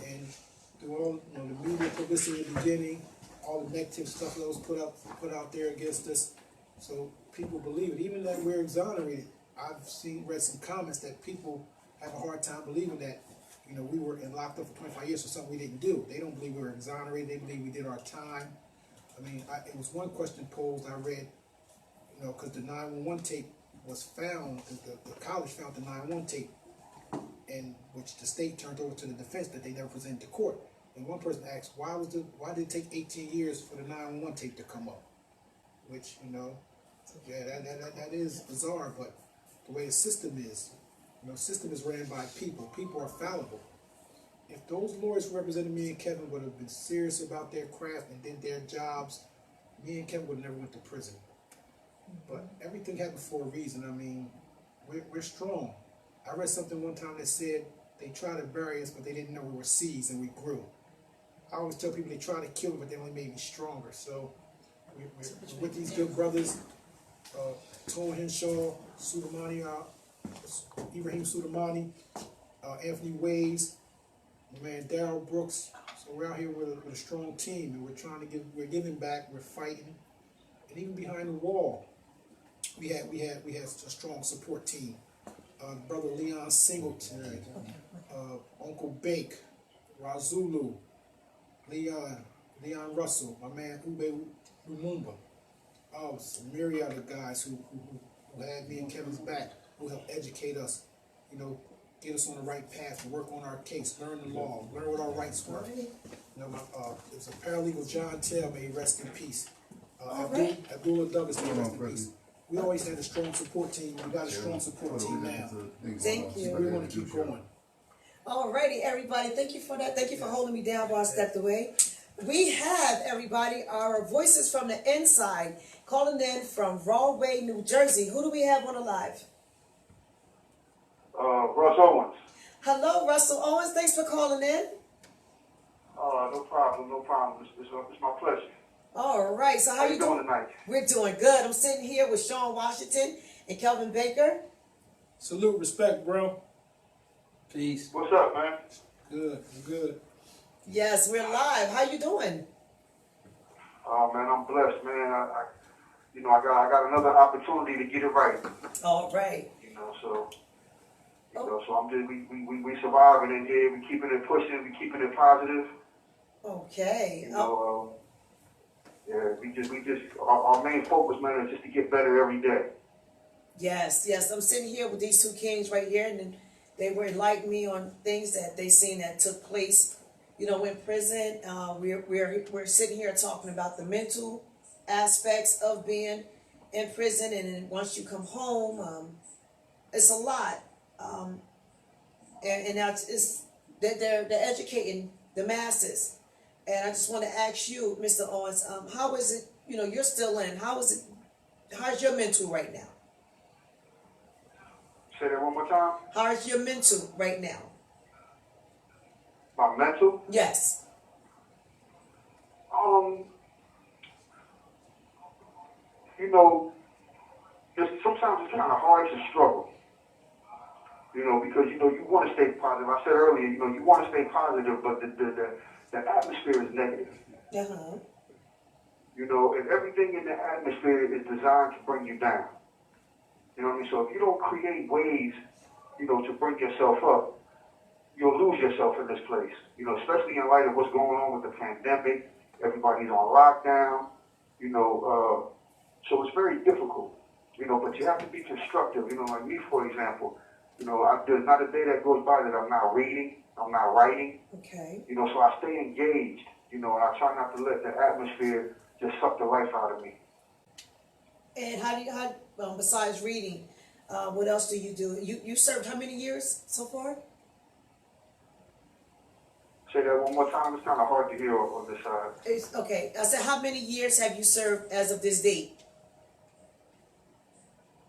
and through all, you know, the media publicity at the beginning, all the negative stuff that was put out there against us, so people believe it. Even that we're exonerated, I've read some comments that people have a hard time believing that, you know, we were locked up for 25 years for something we didn't do. They don't believe we were exonerated. They believe we did our time. I mean, it was one question posed I read, you know, because the 911 tape was found, the college found the 911 tape, and which the state turned over to the defense that they never presented to court. And one person asked, why did it take 18 years for the 911 tape to come up? Which, you know, yeah, that is bizarre, but the way the system is, you know, system is ran by people. People are fallible. If those lawyers who represented me and Kevin would have been serious about their craft and did their jobs, me and Kevin would have never went to prison. But everything happened for a reason. I mean, we're strong. I read something one time that said they tried to bury us, but they didn't know we were seeds and we grew. I always tell people they tried to kill me, but they only made me stronger. So we're with these good brothers, Tone Henshaw, Ibrahim Suleimani, Anthony Ways, my man Darryl Brooks. So we're out here with a strong team, and we're giving back, we're fighting, and even behind the wall, we had a strong support team. Brother Leon Singleton, Uncle Bake, Razulu, Leon Russell, my man Ube Lumumba. Oh, some myriad of guys who had me and Kevin's back, who helped educate us, you know, get us on the right path, work on our case, learn the law, learn what our rights were. You know, it was a paralegal, John Tell, may he rest in peace. Abdullah Douglas, may he rest in peace. We always had a strong support team. We got a strong support team now. Thank you. We want to keep going. Alrighty, everybody. Thank you for that. Thank you for holding me down while I stepped away. We have, everybody, our voices from the inside calling in from Rahway, New Jersey. Who do we have on the live? Russ Owens. Hello, Russell Owens. Thanks for calling in. No problem. It's my pleasure. All right. So how you doing tonight? We're doing good. I'm sitting here with Sean Washington and Kelvin Baker. Salute, respect, bro. Peace. What's up, man? Good. Yes, we're live. How you doing? Oh man, I'm blessed, man. I got another opportunity to get it right. All right. So I'm just we surviving in here. We keeping it pushing. We keeping it positive. Okay. We just our main focus, man, is just to get better every day. Yes. I'm sitting here with these two kings right here, and they were enlightening me on things that they seen that took place, you know, in prison. We're sitting here talking about the mental aspects of being in prison, and then once you come home, it's a lot. And now it's that they're educating the masses. And I just want to ask you, Mr. Owens, how is it? You know, you're still in. How is it? How's your mental right now? Say that one more time. How is your mental right now? My mental? Yes. Sometimes it's kind of hard to struggle. Because you want to stay positive. I said earlier, you want to stay positive, but the atmosphere is negative. Uh-huh. And everything in the atmosphere is designed to bring you down. You know what I mean? So if you don't create ways, to bring yourself up, you'll lose yourself in this place. Especially in light of what's going on with the pandemic. Everybody's on lockdown. So it's very difficult. But you have to be constructive. Like me, for example. There's not a day that goes by that I'm not reading, I'm not writing. Okay. So I stay engaged, and I try not to let the atmosphere just suck the life out of me. And how besides reading, what else do? You served how many years so far? Say that one more time. It's kind of hard to hear on this side. Okay. I said, how many years have you served as of this date?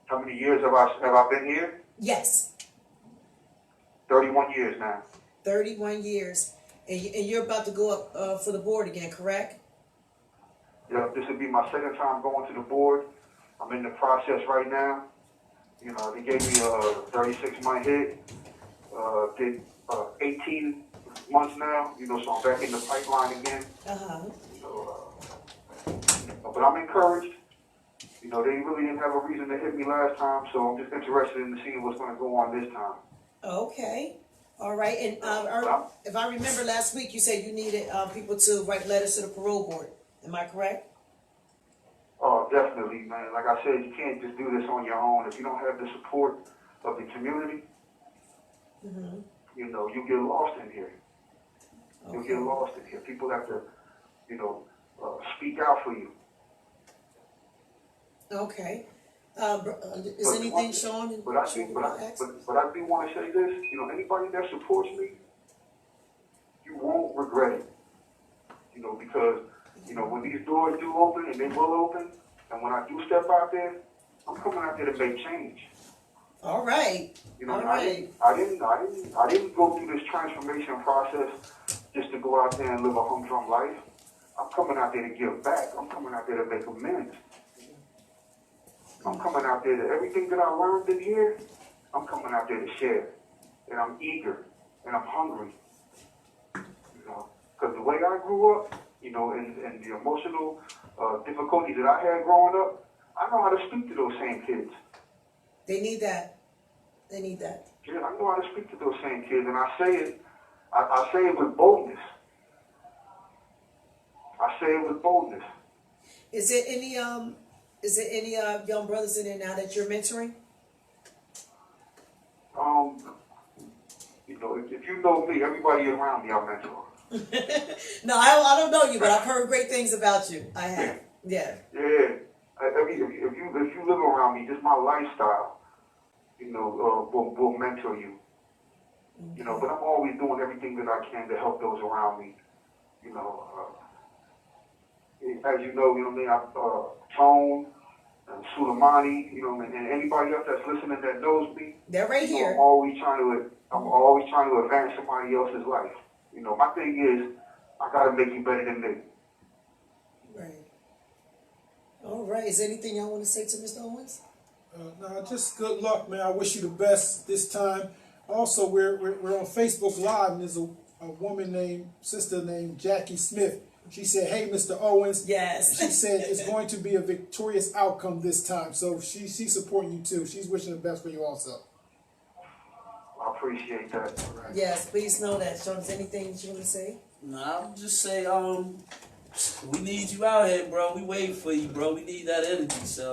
How many years have I been here? Yes. 31 years now. 31 years. And you're about to go up for the board again, correct? Yeah, this would be my second time going to the board. I'm in the process right now. They gave me a 36-month hit. Did 18 months now. So I'm back in the pipeline again. Uh-huh. But I'm encouraged. They really didn't have a reason to hit me last time, so I'm just interested in seeing what's going to go on this time. Okay. All right. And if I remember last week, you said you needed people to write letters to the parole board. Am I correct? Oh, definitely, man. Like I said, you can't just do this on your own. If you don't have the support of the community, Mm-hmm. You get lost in here. Okay. You'll get lost in here. People have to, speak out for you. Okay. Is anything shown? But I do want to say this. Anybody that supports me, you won't regret it. Because when these doors do open, and they will open, and when I do step out there, I'm coming out there to make change. All right. All right. I didn't go through this transformation process just to go out there and live a humdrum life. I'm coming out there to give back. I'm coming out there to make amends. I'm coming out there to everything that I learned in here, I'm coming out there to share. And I'm eager and I'm hungry. Because the way I grew up, in the emotional difficulties that I had growing up, I know how to speak to those same kids. They need that. They need that. Yeah, I know how to speak to those same kids, and I say it. I say it with boldness. I say it with boldness. Is there any young brothers in there now that you're mentoring? You know, if you know me, everybody around me, I mentor. No, I don't know you, but I've heard great things about you. I have. Yeah. Yeah. If you live around me, just my lifestyle, you know, will mentor you. You know, but I'm always doing everything that I can to help those around me. You know, as you know what I mean, Tone, and Suleimani, you know, and anybody else that's listening that knows me. They're right here. I'm always trying to advance somebody else's life. You know, my thing is, I gotta make you better than me. Right. All right. Is there anything y'all want to say to Mr. Owens? No, just good luck, man. I wish you the best this time. Also, we're on Facebook Live, and there's a sister named Jackie Smith. She said, "Hey, Mr. Owens." Yes. She said it's going to be a victorious outcome this time. So she's supporting you too. She's wishing the best for you also. I appreciate that. Right. Yes, please know that. Sean, is there anything that you want to say? No, I'll just say, we need you out here, bro. We waiting for you, bro. We need that energy, so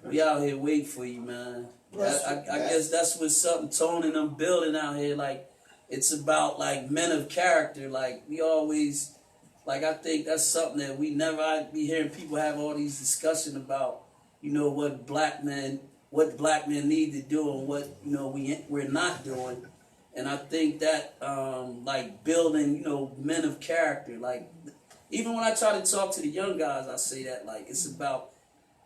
we out here waiting for you, man. I guess that's what something Tone and them building out here. Like, it's about like men of character. Like, we always, like, I think that's something that we never. I be hearing people have all these discussions about, you know, what black men need to do and what, you know, we're not doing. And I think that like building, you know, men of character. Like, even when I try to talk to the young guys, I say that, like, it's about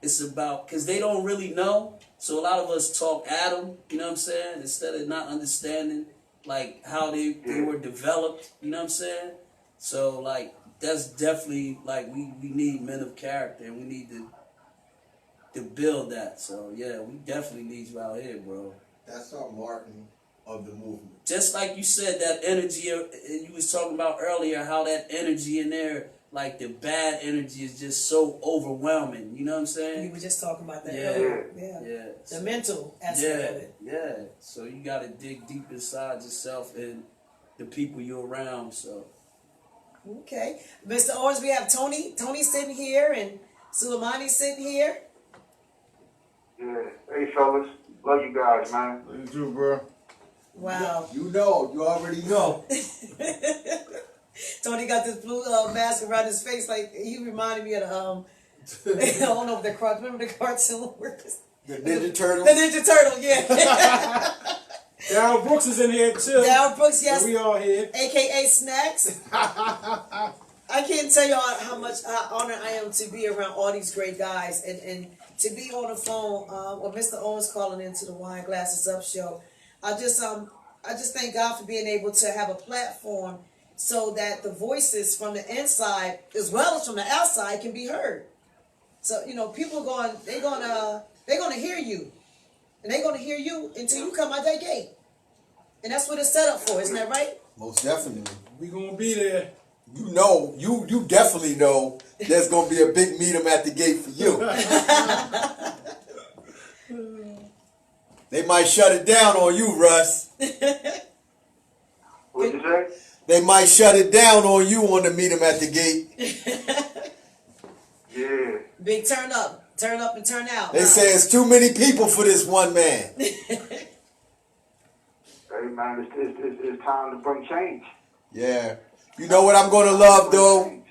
because they don't really know. So a lot of us talk at them, you know what I'm saying, instead of not understanding, like, how they were developed, you know what I'm saying? So, like, that's definitely, like, we need men of character, and we need to build that. So, yeah, we definitely need you out here, bro. That's our Martin of the movement. Just like you said, that energy, you was talking about earlier, how that energy in there, like the bad energy is just so overwhelming. You know what I'm saying? We were just talking about that Yeah. earlier. Yeah. The mental aspect of it. Yeah. So you got to dig deep inside yourself and the people you're around. So. Okay. Mr. Owens, we have Tony. Tony's sitting here and Suleimani's sitting here. Yeah. Hey, fellas. Love you guys, man. Love you too, bro. Wow. You know, you already know. Tony got this blue mask around his face, like he reminded me of the I don't know if they're cartoon. Remember the cartoon? The Ninja Turtles. The Ninja Turtle, yeah. Darryl Brooks is in here too. Darryl Brooks, yes. Yeah, we all here. AKA Snacks. I can't tell you how much honored I am to be around all these great guys and to be on the phone with Mr. Owens calling into the Wineglassesup show. I just thank God for being able to have a platform so that the voices from the inside as well as from the outside can be heard. So, you know, people they're gonna hear you. And they're gonna hear you until you come out that gate. And that's what it's set up for, isn't that right? Most definitely. We gonna be there. You know, you definitely know there's gonna be a big meet 'em at the gate for you. They might shut it down on you, Russ. What'd you say? They might shut it down on you on the meet 'em at the gate. Yeah. Big turn up and turn out. They say it's too many people for this one man. Hey, man, it's time to bring change. Yeah. You know what I'm gonna love though?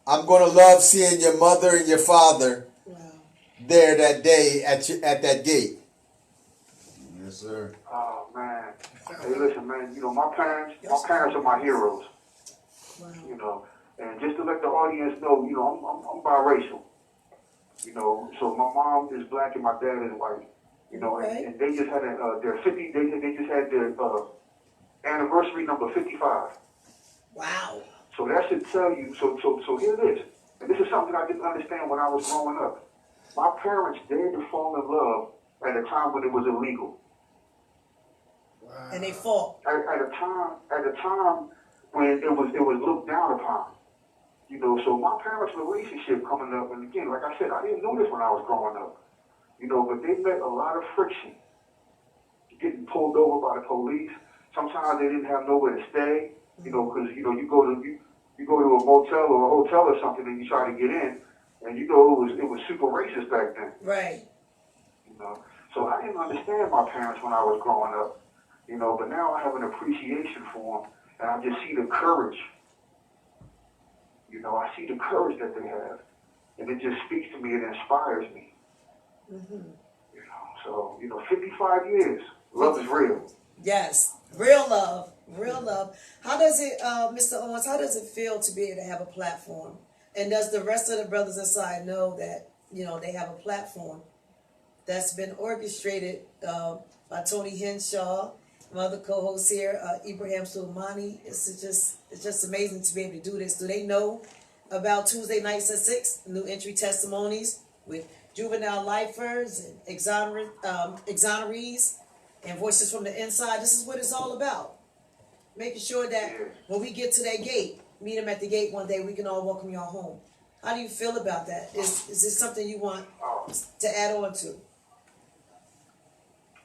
I'm gonna love seeing your mother and your father there that day at that gate. Yes, sir. Oh, man. Hey, listen, man, you know, my parents are my heroes. Wow. You know, and just to let the audience know, you know, I'm biracial. You know, so my mom is black and my dad is white. You know, and they just had their 50. They just had their anniversary number 55. Wow. So that should tell you. So here it is. And this is something I didn't understand when I was growing up. My parents dared to fall in love at a time when it was illegal. Wow. And they fought. At a time when it was looked down upon. You know, so my parents' relationship coming up, and again, like I said, I didn't know this when I was growing up. You know, but they met a lot of friction. Getting pulled over by the police. Sometimes they didn't have nowhere to stay. You know, because you go to a motel or a hotel or something, and you try to get in, and it was super racist back then. Right. You know, so I didn't understand my parents when I was growing up. You know, but now I have an appreciation for them, and I just see the courage. You know, I see the courage that they have, and it just speaks to me. It inspires me. Mm-hmm. You know, so 55 years, love is real. Yes, real love, real love. How does it, Mr. Owens? How does it feel to be able to have a platform? And does the rest of the brothers inside know that they have a platform that's been orchestrated by Tony Henshaw, my other co-host here, Ibrahim Soleimani? It's just amazing to be able to do this. Do they know about Tuesday nights at 6, new entry testimonies with juvenile lifers and exonerees and voices from the inside? This is what it's all about. Making sure that when we get to that gate, meet them at the gate one day, we can all welcome y'all home. How do you feel about that? Is this something you want to add on to?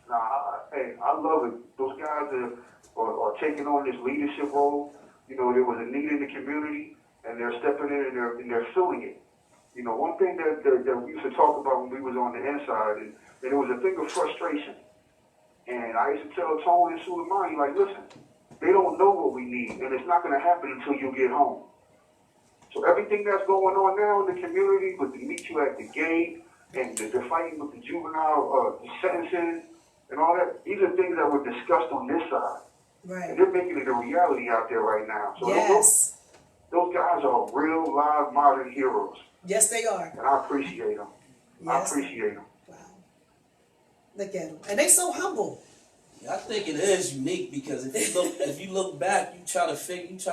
I love it. Those guys are taking on this leadership role. There was a need in the community, and they're stepping in and they're filling it. One thing that we used to talk about when we was on the inside is that it was a thing of frustration. And I used to tell Tony and Soleimani, like, listen, they don't know what we need, and it's not going to happen until you get home. So everything that's going on now in the community, with the meet you at the gate, and the fighting with the juvenile sentences, and all that, these are things that were discussed on this side. Right. And they're making it a reality out there right now. So yes. Those guys are real, live, modern heroes. Yes, they are. And I appreciate them. Yes. I appreciate them. Wow. Look at them. And they so humble. Yeah, I think it is unique because if you look back, you try to think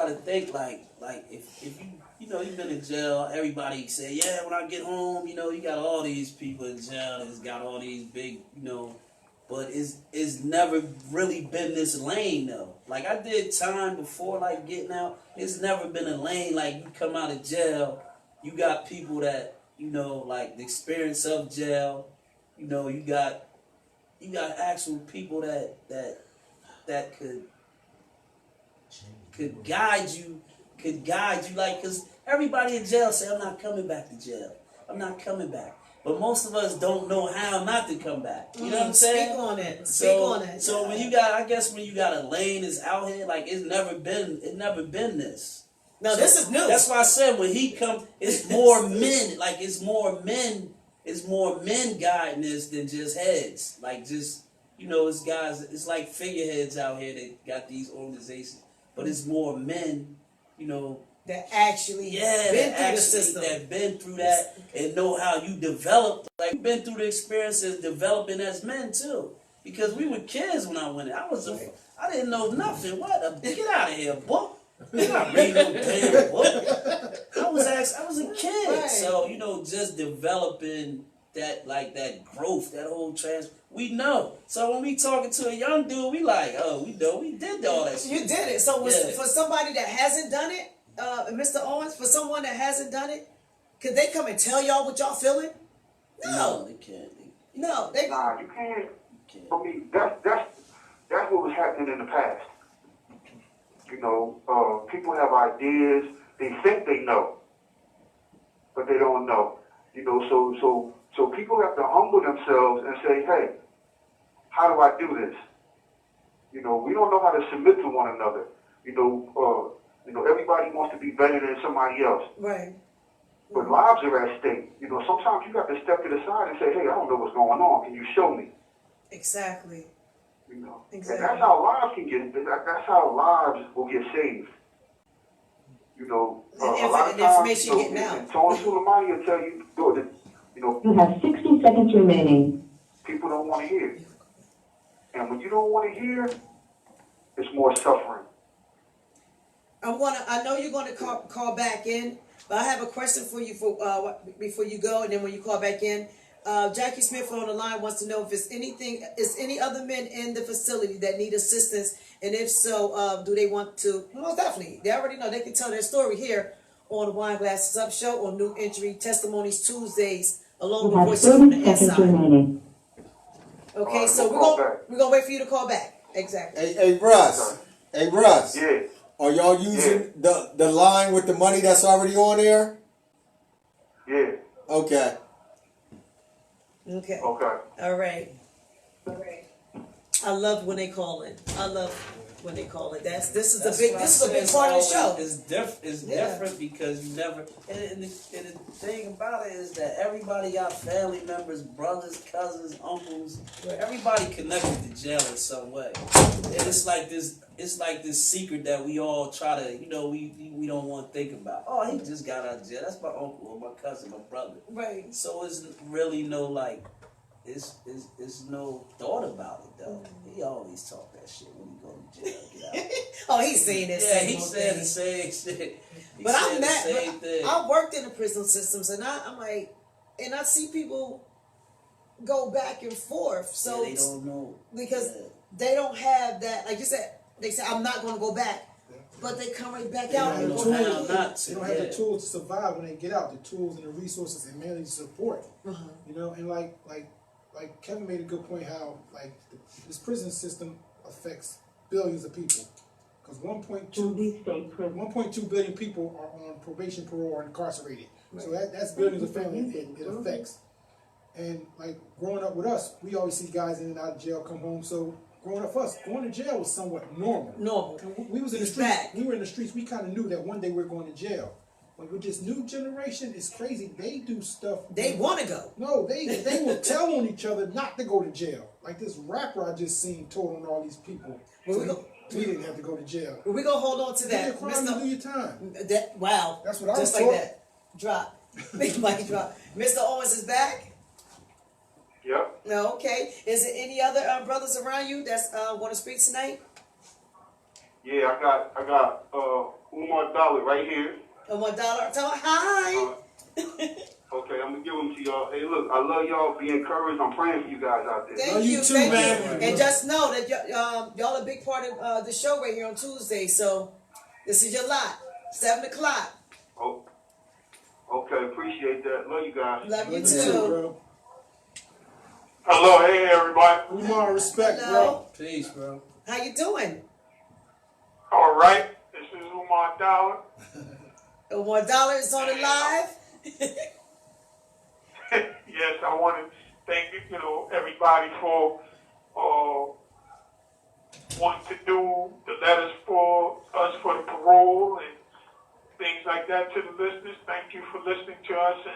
like if you've been in jail, everybody say, yeah, when I get home, you got all these people in jail, it's got all these big, but it's never really been this lane though. Like I did time before like getting out. It's never been a lane like you come out of jail, you got people that, like the experience of jail, you got actual people that could guide you, like, cause everybody in jail say, I'm not coming back to jail. I'm not coming back. But most of us don't know how not to come back. You know what I'm saying? Speak on it. So when you got a lane that's out here, like it's never been this. No, this is new. That's why I said when he comes, it's more men. Like it's more men guiding this than just heads. Like just it's guys. It's like figureheads out here that got these organizations, but it's more men. That actually been through the system. That been through that and know how you develop. Like we've been through the experiences developing as men too. Because we were kids when I went in. I didn't know nothing. Get out of here, boy. I'm not reading no damn book. I was a kid. Right. So, just developing that growth, that whole we know. So when we talking to a young dude, we like, oh, we know, we did all that shit. You did it. So for somebody that hasn't done it, Mr. Owens, for someone that hasn't done it, could they come and tell y'all what y'all feeling? No, they can't. No, Nah, you can't. I mean, that's what was happening in the past. People have ideas. They think they know, but they don't know. So people have to humble themselves and say, hey, how do I do this? We don't know how to submit to one another. Everybody wants to be better than somebody else. Right. But lives are at stake. Sometimes you have to step to the side and say, hey, I don't know what's going on. Can you show me? Exactly. Exactly. And that's how lives that's how lives will get saved. A lot of times, information getting out. Tony Soleimani will tell you, You have 60 seconds remaining. People don't want to hear. And when you don't want to hear, it's more suffering. I know you're going to call back in, but I have a question for you before you go, and then when you call back in. Jackie Smith on the line wants to know if is any other men in the facility that need assistance, and if so, do they want to? Well, definitely. They already know. They can tell their story here on the Wineglassesup show on New Entry Testimonies Tuesdays, along You with have Voices from the 30 seconds Inside. remaining. Okay, so we're gonna wait for you to call back. Exactly. Hey, Russ. Hey, Russ. Yeah. Are y'all using the line with the money that's already on there? Yeah. Okay. Okay. Okay. All right. I love when they call in. I love when they call in. This is a big part of the show. It's different because you never. And the thing about it is that everybody got family members, brothers, cousins, uncles. Everybody connected to jail in some way, and it's like this. It's like this secret that we all try to, we don't want to think about. Oh, he just got out of jail. That's my uncle or my cousin, my brother. Right. So it's really no it's no thought about it though. He always talk that shit when he go to jail. Get out. Oh, he's saying this. Yeah, he said the same shit. But I'm mad. I worked in the prison systems, and I'm like, and I see people go back and forth. So they don't know because they don't have that. Like you said, they say I'm not going to go back, but they come right back out. They And don't go have back they don't have the tools to survive when they get out. The tools and the resources and mainly support. And like Kevin made a good point how this prison system affects billions of people. Because 1.2 billion people are on probation, parole, or incarcerated. Right. So that's billions of families it affects. And like growing up with us, we always see guys in and out of jail come home. So growing up for us, going to jail was somewhat normal. And we was in the streets. We were in the streets. We kind of knew that one day we were going to jail. But with this new generation, it's crazy. They do stuff. They want to go. No, they will tell on each other not to go to jail. Like this rapper I just seen told on all these people. We didn't have to go to jail. We're going to hold on to that. Do your crime, you do your time. Wow. That's what I was just like that. Drop. Big mic drop. Mr. Owens is back? Yep. No, okay. Is there any other brothers around you that's want to speak tonight? Yeah, I got Umar Dollar right here. $1. Tell her hi. Okay, I'm gonna give them to y'all. Hey, look, I love y'all. Be encouraged. I'm praying for you guys out there. Thank you too, man. And just know that y'all a big part of the show right here on Tuesday. So this is your lot. 7 o'clock. Oh, okay. Appreciate that. Love you guys. Love you too. Bro. Hello, hey everybody. Umar, respect, Hello. bro. Peace, bro. How you doing? All right. This is Umar Dollar. $1 is on the live. Yes, I want to thank everybody for wanting to do the letters for us for the parole and things like that to the listeners. Thank you for listening to us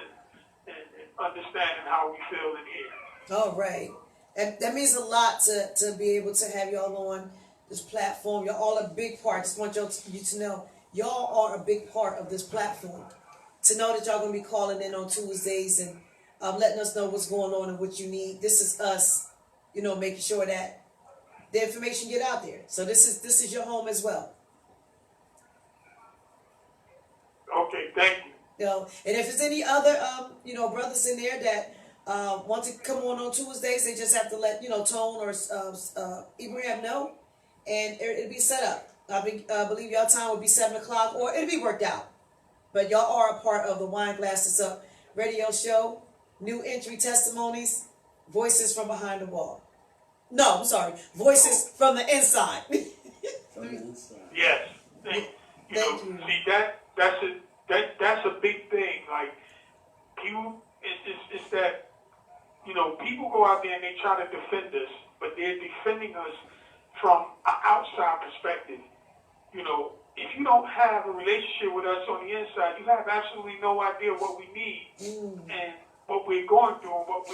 and understanding how we feel in here. All right. And that means a lot to be able to have y'all on this platform. Y'all all a big part. Just want you to know y'all are a big part of this platform. To know that y'all going to be calling in on Tuesdays and letting us know what's going on and what you need. This is us, making sure that the information get out there. So this is your home as well. Okay, thank you. And if there's any other, brothers in there that want to come on Tuesdays, they just have to let, Tone or Ibrahim know, and it'll be set up. I believe y'all time will be 7 o'clock, or it'll be worked out. But y'all are a part of the Wineglassesup radio show, New Entry Testimonies, Voices from Behind the Wall. No, I'm sorry, Voices from the Inside. Yes. Thank you. See, that's a big thing. Like, people, it's that, people go out there and they try to defend us, but they're defending us from an outside perspective. If you don't have a relationship with us on the inside, you have absolutely no idea what we need and what we're going through and what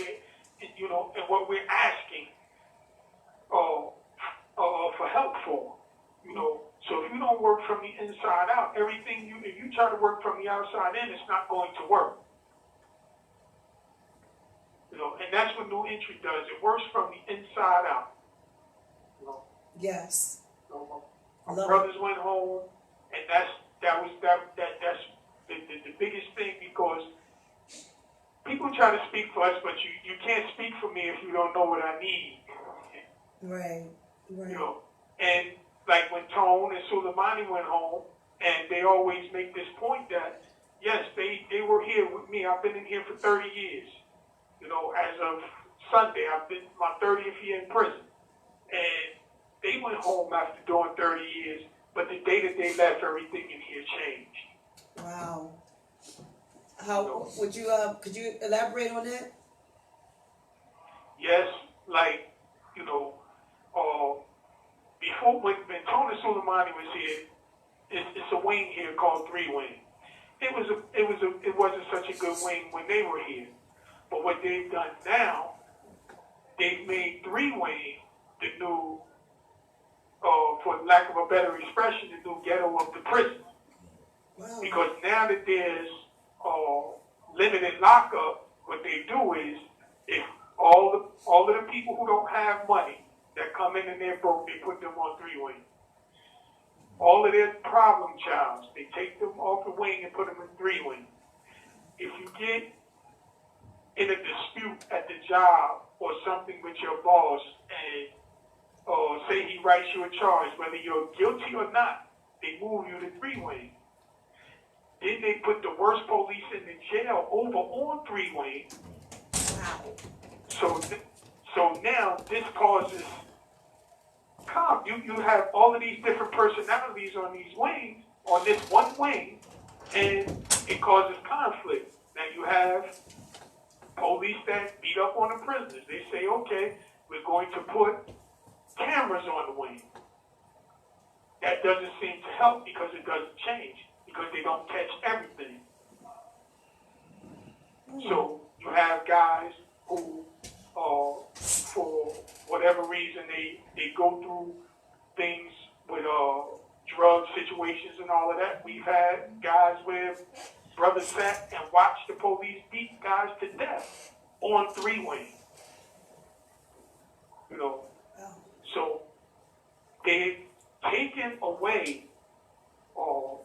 we're asking for help for. So if you don't work from the inside out, if you try to work from the outside in, it's not going to work. And that's what New Entry does. It works from the inside out. Yes. Our brothers went home, and that's the biggest thing, because people try to speak for us, but you can't speak for me if you don't know what I need. Right. And like when Tone and Soleimani went home, And they always make this point that, yes, they were here with me. I've been in here for 30 years. You know, as of Sunday, I've been my 30th year in prison. And they went home after doing 30 years, but the day that they left, everything in here changed. Wow. How would you could you elaborate on that? Yes, like, you know, before when Tony Soleimani was here, it's a wing here called 3 Wing. It wasn't such a good wing when they were here. But what they've done now, they've made 3 Wing the new, for lack of a better expression, the new ghetto of the prison. Wow. Because now that there's limited lockup, what they do is, if all of the people who don't have money that come in and they're broke, they put them on 3 Wing. All of their problem childs, they take them off the wing and put them in 3 Wing. If you get in a dispute at the job or something with your boss, and say he writes you a charge, whether you're guilty or not, they move you to 3 Wing. Then they put the worst police in the jail over on 3 Wing. Wow. So now this causes you have all of these different personalities on these wings, on this one wing, and it causes conflict. Now you have police that beat up on the prisoners. They say, okay, we're going to put cameras on the wing. That doesn't seem to help because it doesn't change, because they don't catch everything. So you have guys who, for whatever reason, they go through things with drug situations and all of that. We've had guys where brothers sat and watched the police beat guys to death on 3 Wing. You know, so they've taken away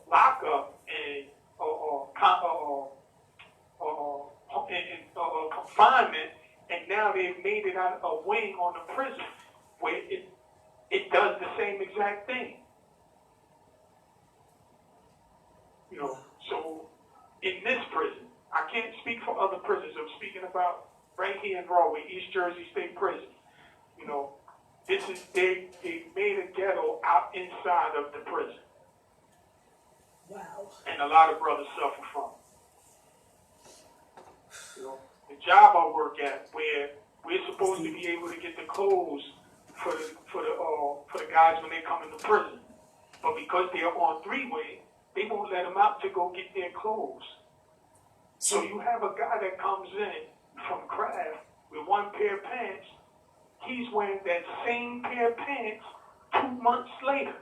lockup and confinement, and now they've made it out a wing on the prison where it does the same exact thing. You know, so in this prison, I can't speak for other prisons. I'm speaking about right here in Broadway, East Jersey State Prison. You know, this is they made a ghetto out inside of the prison. Wow. And a lot of brothers suffer from it. You know, the job I work at, where we're supposed to be able to get the clothes for the guys when they come into prison, but because they're on 3 Wing, they won't let them out to go get their clothes. So you have a guy that comes in from Craft with 1 pair of pants. He's wearing that same pair of pants 2 months later.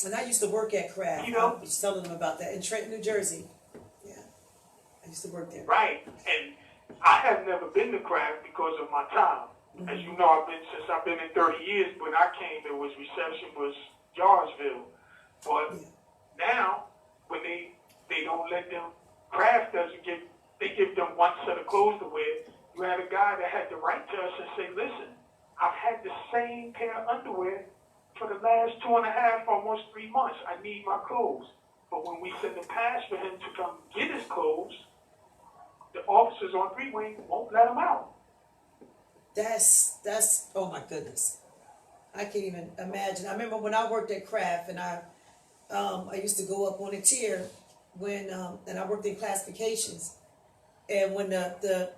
And I used to work at Craft. You know? I was telling them about that in Trenton, New Jersey. Yeah, I used to work there. Right, and I have never been to Craft because of my time. Mm-hmm. As you know, since I've been in 30 years. When I came, it was reception was Yarsville. But now, when they don't let them, Craft doesn't give, they give them 1 set of clothes to wear. You had a guy that had to write to us and say, listen, I've had the same pair of underwear for the last 2.5, almost 3 months. I need my clothes. But when we send a pass for him to come get his clothes, the officers on 3 Wing won't let him out. That's oh my goodness. I can't even imagine. I remember when I worked at Craft, and I used to go up on a tier when and I worked in classifications, and when the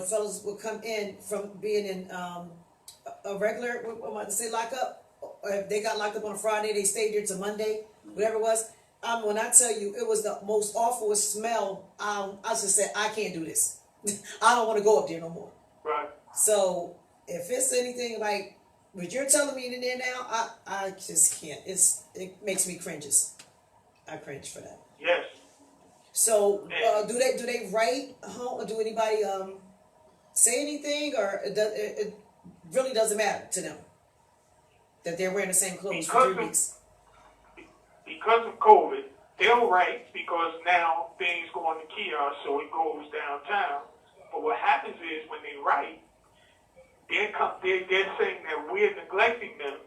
fellas would come in from being in a regular, I'm about to say lockup, or if they got locked up on a Friday, they stayed there till Monday, whatever it was. When I tell you, it was the most awful smell. I just said, I can't do this. I don't want to go up there no more. Right. So if it's anything like what you're telling me in there now, I just can't. It makes me cringes. I cringe for that. Yes. So do they write home, or do anybody say anything, or it really doesn't matter to them that they're wearing the same clothes for 3 weeks? Because of COVID, they'll write, because now things go on the kiosk, so it goes downtown. But what happens is when they write, they're saying that we're neglecting them.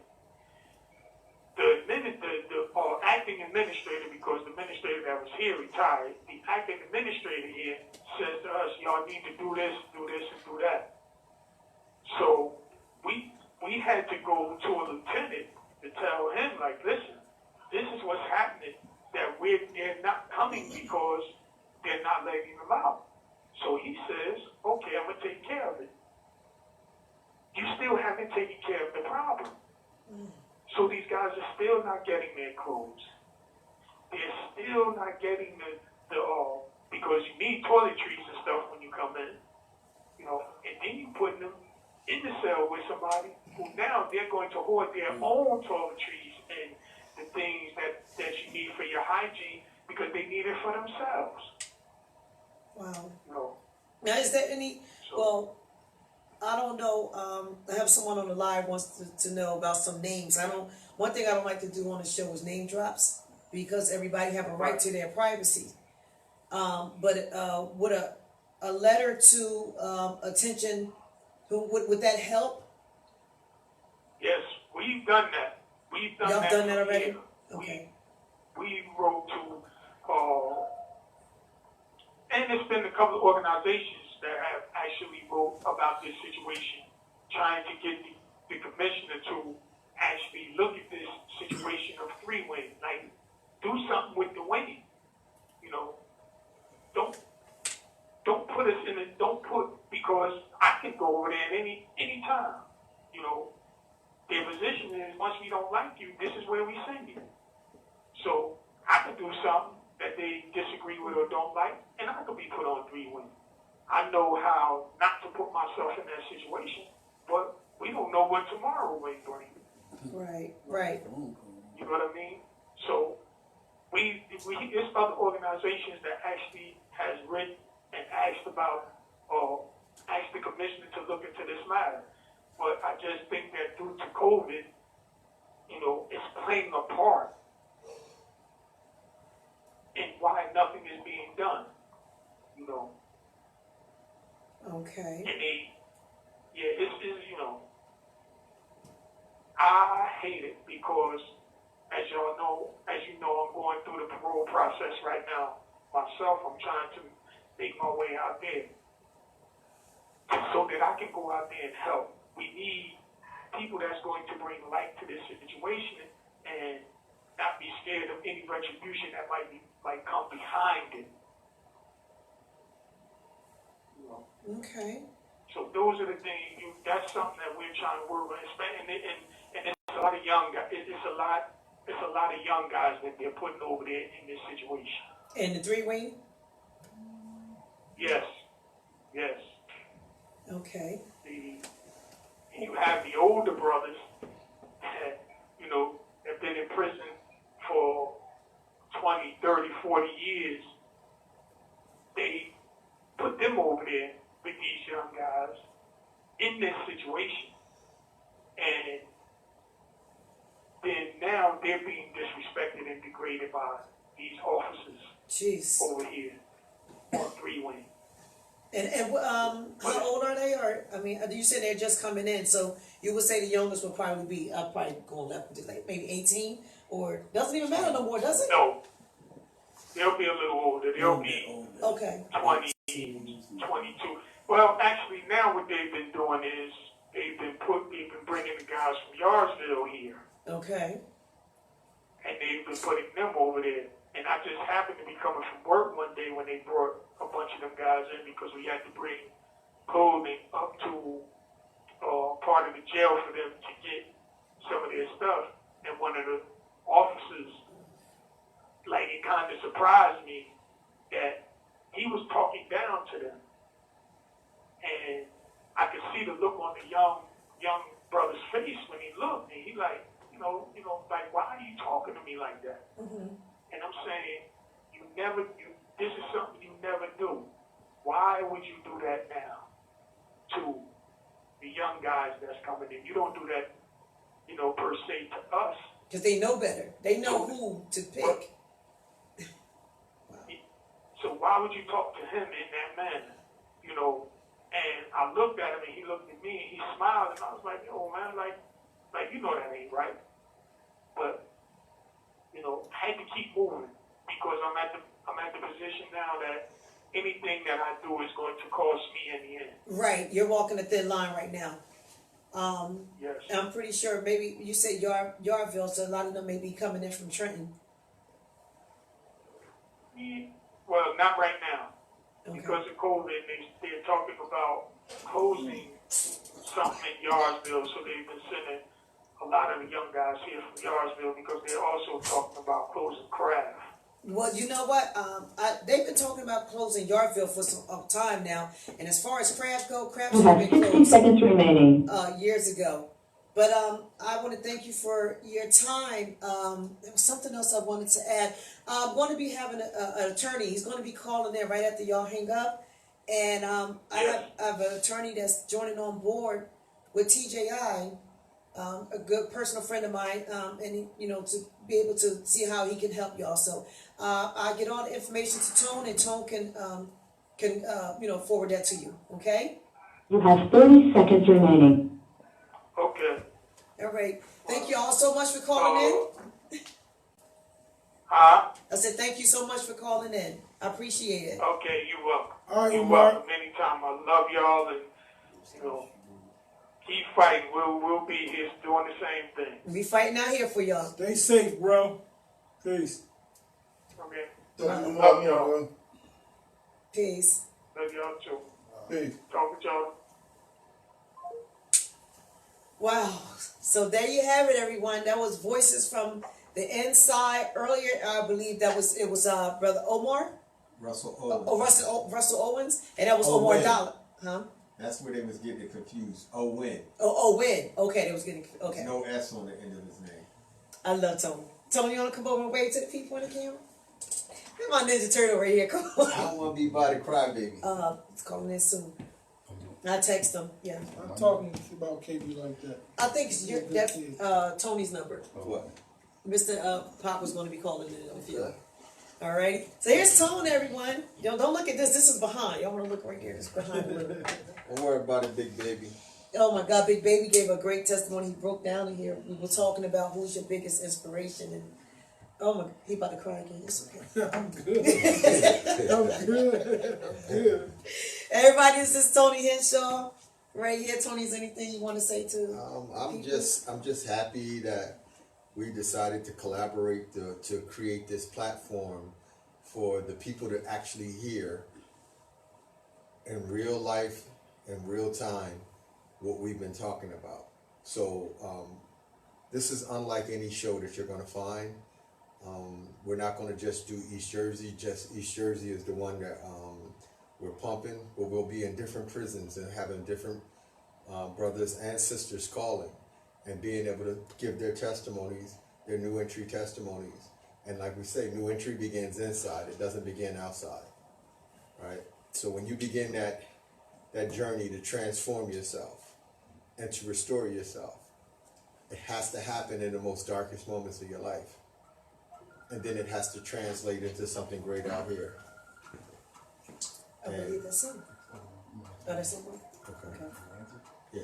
The acting is here, retired. The acting administrator here says to us, y'all need to do this, and do that. So we had to go to a lieutenant to tell him, like, listen, this is what's happening, that they're not coming because they're not letting them out. So he says, okay, I'm going to take care of it. You still haven't taken care of the problem. So these guys are still not getting their clothes. They're still not getting the because you need toiletries and stuff when you come in, you know, and then you put them in the cell with somebody who now they're going to hoard their own toiletries and the things that you need for your hygiene because they need it for themselves. Wow. You know? Now, is there any, well, I don't know, I have someone on the line wants to know about some names. One thing I don't like to do on the show is name drops because everybody have a right to their privacy. But would a letter to attention, would that help? Yes, we've done that. Y'all done that already? Here. Okay. We wrote to, and there's been a couple of organizations that have actually wrote about this situation, trying to get the commissioner to actually look at this situation of three-wing, like do something with the wing, you know. Don't put us in it. Don't put, because I can go over there at any time, you know. Their position is once we don't like you, this is where we send you. So I could do something that they disagree with or don't like, and I could be put on three-wing. I know how not to put myself in that situation, but we don't know what tomorrow may bring. Right. You know what I mean? So there's other organizations that actually has written and asked about, asked the commissioner to look into this matter. But I just think that due to COVID, you know, it's playing a part in why nothing is being done, you know. Okay. And it's you know, I hate it because, as you know, I'm going through the parole process right now myself. I'm trying to make my way out there so that I can go out there and help. We need people that's going to bring light to this situation and not be scared of any retribution that might come behind it. You know? Okay. So those are the things. That's something that we're trying to work on. And it's a lot of young guys. It's a lot of young guys that they're putting over there in this situation. And the three-wing? Yes. Okay. You have the older brothers that, you know, have been in prison for 20, 30, 40 years. They put them over there with these young guys in this situation. And then now they're being disrespected and degraded by these officers. Jeez. Over here on three-wing. And how old are they? Or I mean, you said they're just coming in, so you would say the youngest would probably be probably going up to like maybe 18, or doesn't even matter no more, does it? No, they'll be a little older. They'll be okay. 20, 22. Well, actually, now what they've been doing is they've been bringing the guys from Yarsville here. Okay. And they've been putting them over there. And I just happened to be coming from work one day when they brought a bunch of them guys in because we had to bring clothing up to part of the jail for them to get some of their stuff. And one of the officers, like, it kind of surprised me that he was talking down to them. And I could see the look on the young brother's face when he looked. And he like, you know, like, why are you talking to me like that? Mm-hmm. And I'm saying, this is something you never do. Why would you do that now to the young guys that's coming in? You don't do that, you know, per se to us. Because they know better. They know who to pick. So why would you talk to him in that manner? You know, and I looked at him and he looked at me and he smiled and I was like, yo, man, like you know that ain't right. But, you know, I had to keep moving because I'm at anything that I do is going to cost me in the end. Right, you're walking a thin line right now. Yes. And I'm pretty sure maybe you said Yarville, so a lot of them may be coming in from Trenton. Well, not right now. Okay. Because of COVID, they're talking about closing something in Yarsville, so they've been sending a lot of the young guys here from Yarsville because they're also talking about closing craft. Well, you know what? They've been talking about closing Yarville for some time now. And as far as craft go, craft You should have have been 60 closed seconds remaining. years ago. But I want to thank you for your time. There was something else I wanted to add. I'm going to be having an attorney. He's going to be calling in right after y'all hang up. And I have an attorney that's joining on board with TJI, a good personal friend of mine, and to be able to see how he can help y'all. So I get all the information to Tone, and Tone can forward that to you. Okay. You have 30 seconds remaining. Okay. All right. Thank you all so much for calling in. Huh? I said thank you so much for calling in. I appreciate it. Okay, you're welcome. All right, You're Mark. welcome anytime. I love y'all, and keep fighting. We'll be here doing the same thing. We fighting out here for y'all. Stay safe, bro. Peace. Okay. Love y'all. Peace. Love y'all too. Peace. Talk with y'all. Wow. So there you have it, everyone. That was voices from the inside. Earlier, I believe it was Brother Omar. Russell Owens. Russell Owens, and that was Oh, Omar wait. Dollar. Huh? That's where they was getting it confused. Win. Win. Okay, they was getting okay. There's no S on the end of his name. I love Tony. Tony, you want to come over and wave to the people in the camera? Come on, Ninja Turtle right here. Come on. I don't want to be by the crybaby. It's calling in soon. I text him. Yeah. I'm talking about KB like that. I think it's that's Tony's number. What? Mr. Pop was going to be calling in on the field. All right. So here's Tone, everyone. Don't look at this. This is behind. Y'all want to look right here. It's behind a little. Don't worry about it, big baby. Oh my God, Big Baby gave a great testimony. He broke down in here. We were talking about who's your biggest inspiration, and oh my, he about to cry again. It's okay. I'm good. I'm good. I'm good. Everybody, this is Tony Henshaw right here. Tony, is anything you want to say to? I'm just happy that we decided to collaborate to create this platform for the people to actually hear in real life, in real time, what we've been talking about. So this is unlike any show that you're going to find. We're not going to just do East Jersey. Just East Jersey is the one that we're pumping, but we'll be in different prisons and having different brothers and sisters calling and being able to give their testimonies, their new entry testimonies. And like we say, new entry begins inside. It doesn't begin outside, right? So when you begin that journey to transform yourself and to restore yourself, it has to happen in the most darkest moments of your life. And then it has to translate into something great out here. I believe that's it. Oh, that's it. Okay. Yeah.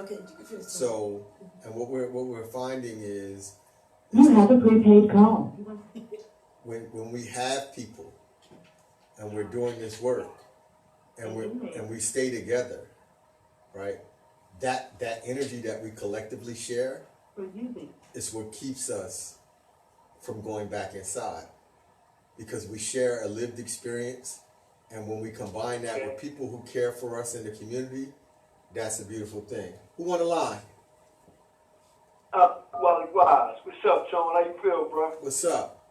Okay, you can finish. So, and what we're finding is You have a prepaid call. when we have people and we're doing this work and we stay together, right? That energy that we collectively share is what keeps us from going back inside, because we share a lived experience, and when we combine that with people who care for us in the community, that's a beautiful thing. Who want to lie? Wally Wise. What's up, Tone? How you feel, bro? What's up?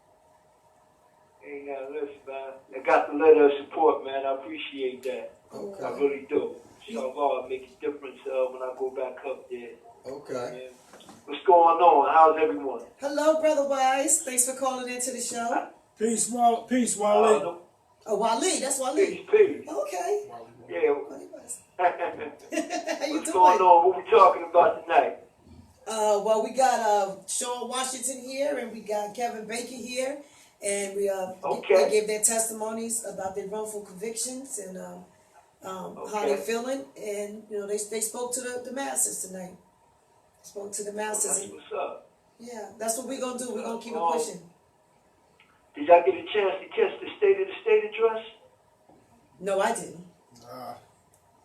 Hey, now, listen, man. I got the letter of support, man. I appreciate that. Okay. I really do. So, it makes a difference when I go back up there. Okay. What's going on? How's everyone? Hello, Brother Wise. Thanks for calling into the show. Peace, Wale. Oh, Wale. That's Wale. Peace. Okay. Yeah. Wale Wise. How you What's doing? going on? What we talking about tonight? Well, we got Sean Washington here, and we got Kevin Baker here, and they gave their testimonies about their wrongful convictions and how they're feeling, and they spoke to the masses tonight. Spoke to the masses. That's what's up. Yeah, that's what we're gonna do. We're gonna keep it pushing. Did y'all get a chance to catch the state address? No, I didn't.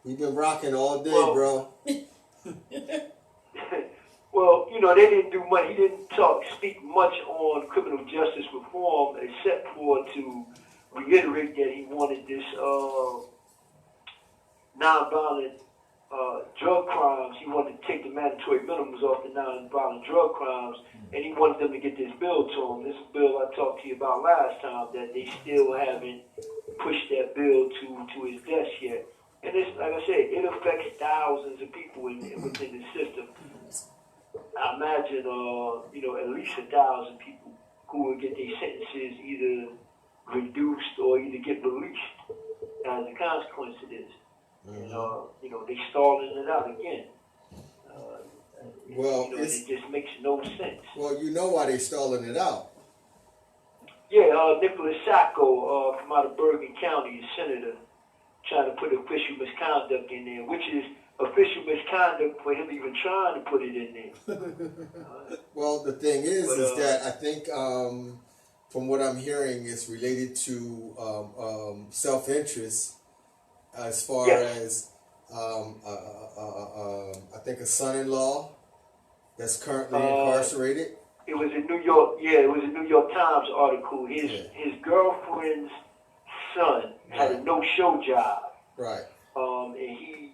We've been rocking all day, Well, bro. Well, they didn't do much. He didn't speak much on criminal justice reform, except for to reiterate that he wanted this nonviolent drug crimes. He wanted to take the mandatory minimums off the nonviolent drug crimes, and he wanted them to get this bill to him. This bill I talked to you about last time, that they still haven't pushed that bill to his desk yet. And it's, like I said, it affects thousands of people within the system. I imagine, at least 1,000 people who will get their sentences either reduced or either get released as a consequence of this. And, they stalling it out again. It just makes no sense. Well, you know why they stalling it out. Yeah, Nicholas Sacco from out of Bergen County, a senator, trying to put official misconduct in there, which is official misconduct for him even trying to put it in there. Well, the thing is that I think from what I'm hearing, it's related to self-interest as far as I think a son-in-law that's currently incarcerated. It was a New York, it was a New York Times article. His girlfriend's son had a no-show job. Right. And he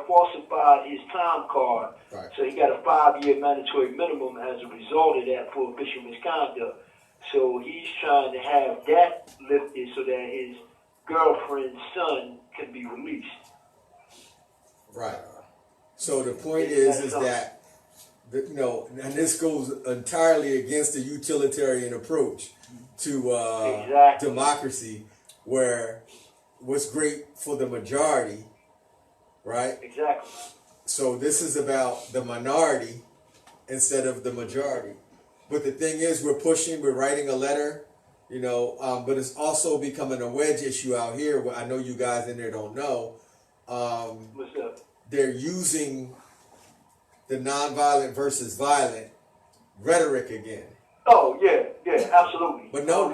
falsified his time card. Right. So he got a 5-year mandatory minimum as a result of that for official misconduct. So he's trying to have that lifted so that his girlfriend's son can be released. Right. So the point is that, and this goes entirely against the utilitarian approach to democracy, where what's great for the majority, right? Exactly. So this is about the minority instead of the majority. But the thing is, we're writing a letter, but it's also becoming a wedge issue out here. I know you guys in there don't know. What's up? They're using the nonviolent versus violent rhetoric again. Oh, yeah, absolutely. But no,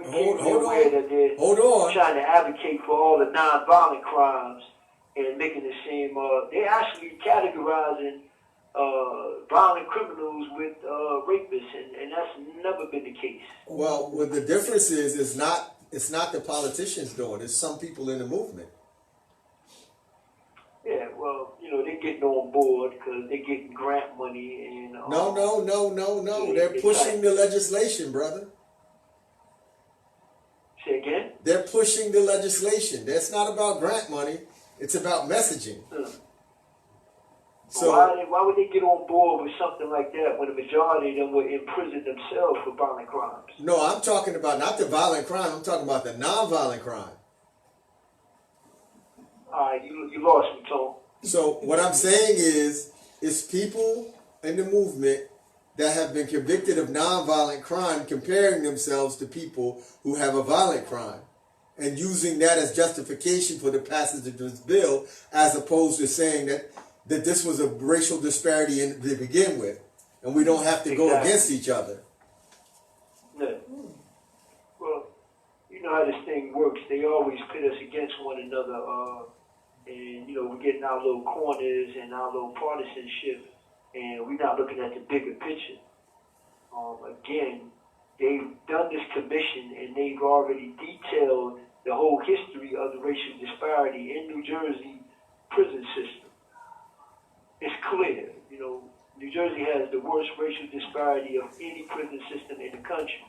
hold on. Trying to advocate for all the nonviolent crimes and making it seem they're actually categorizing violent criminals with rapists, and that's never been the case. Well, the difference is it's not the politicians doing it. It's some people in the movement. Yeah, well, they're getting on board because they're getting grant money and. No. They're pushing the legislation, brother. Say again? They're pushing the legislation. That's not about grant money. It's about messaging. So why would they get on board with something like that when the majority of them were in prison themselves for violent crimes? No, I'm talking about not the violent crime. I'm talking about the nonviolent crime. All right, you lost me, Tom. So what I'm saying is people in the movement that have been convicted of nonviolent crime comparing themselves to people who have a violent crime and using that as justification for the passage of this bill, as opposed to saying that this was a racial disparity to begin with, and we don't have to go against each other. No. Well, you know how this thing works. They always pit us against one another, and we're getting our little corners and our little partisanship, and we're not looking at the bigger picture. Again, they've done this commission, and they've already detailed the whole history of the racial disparity in New Jersey prison system. It's clear, New Jersey has the worst racial disparity of any prison system in the country.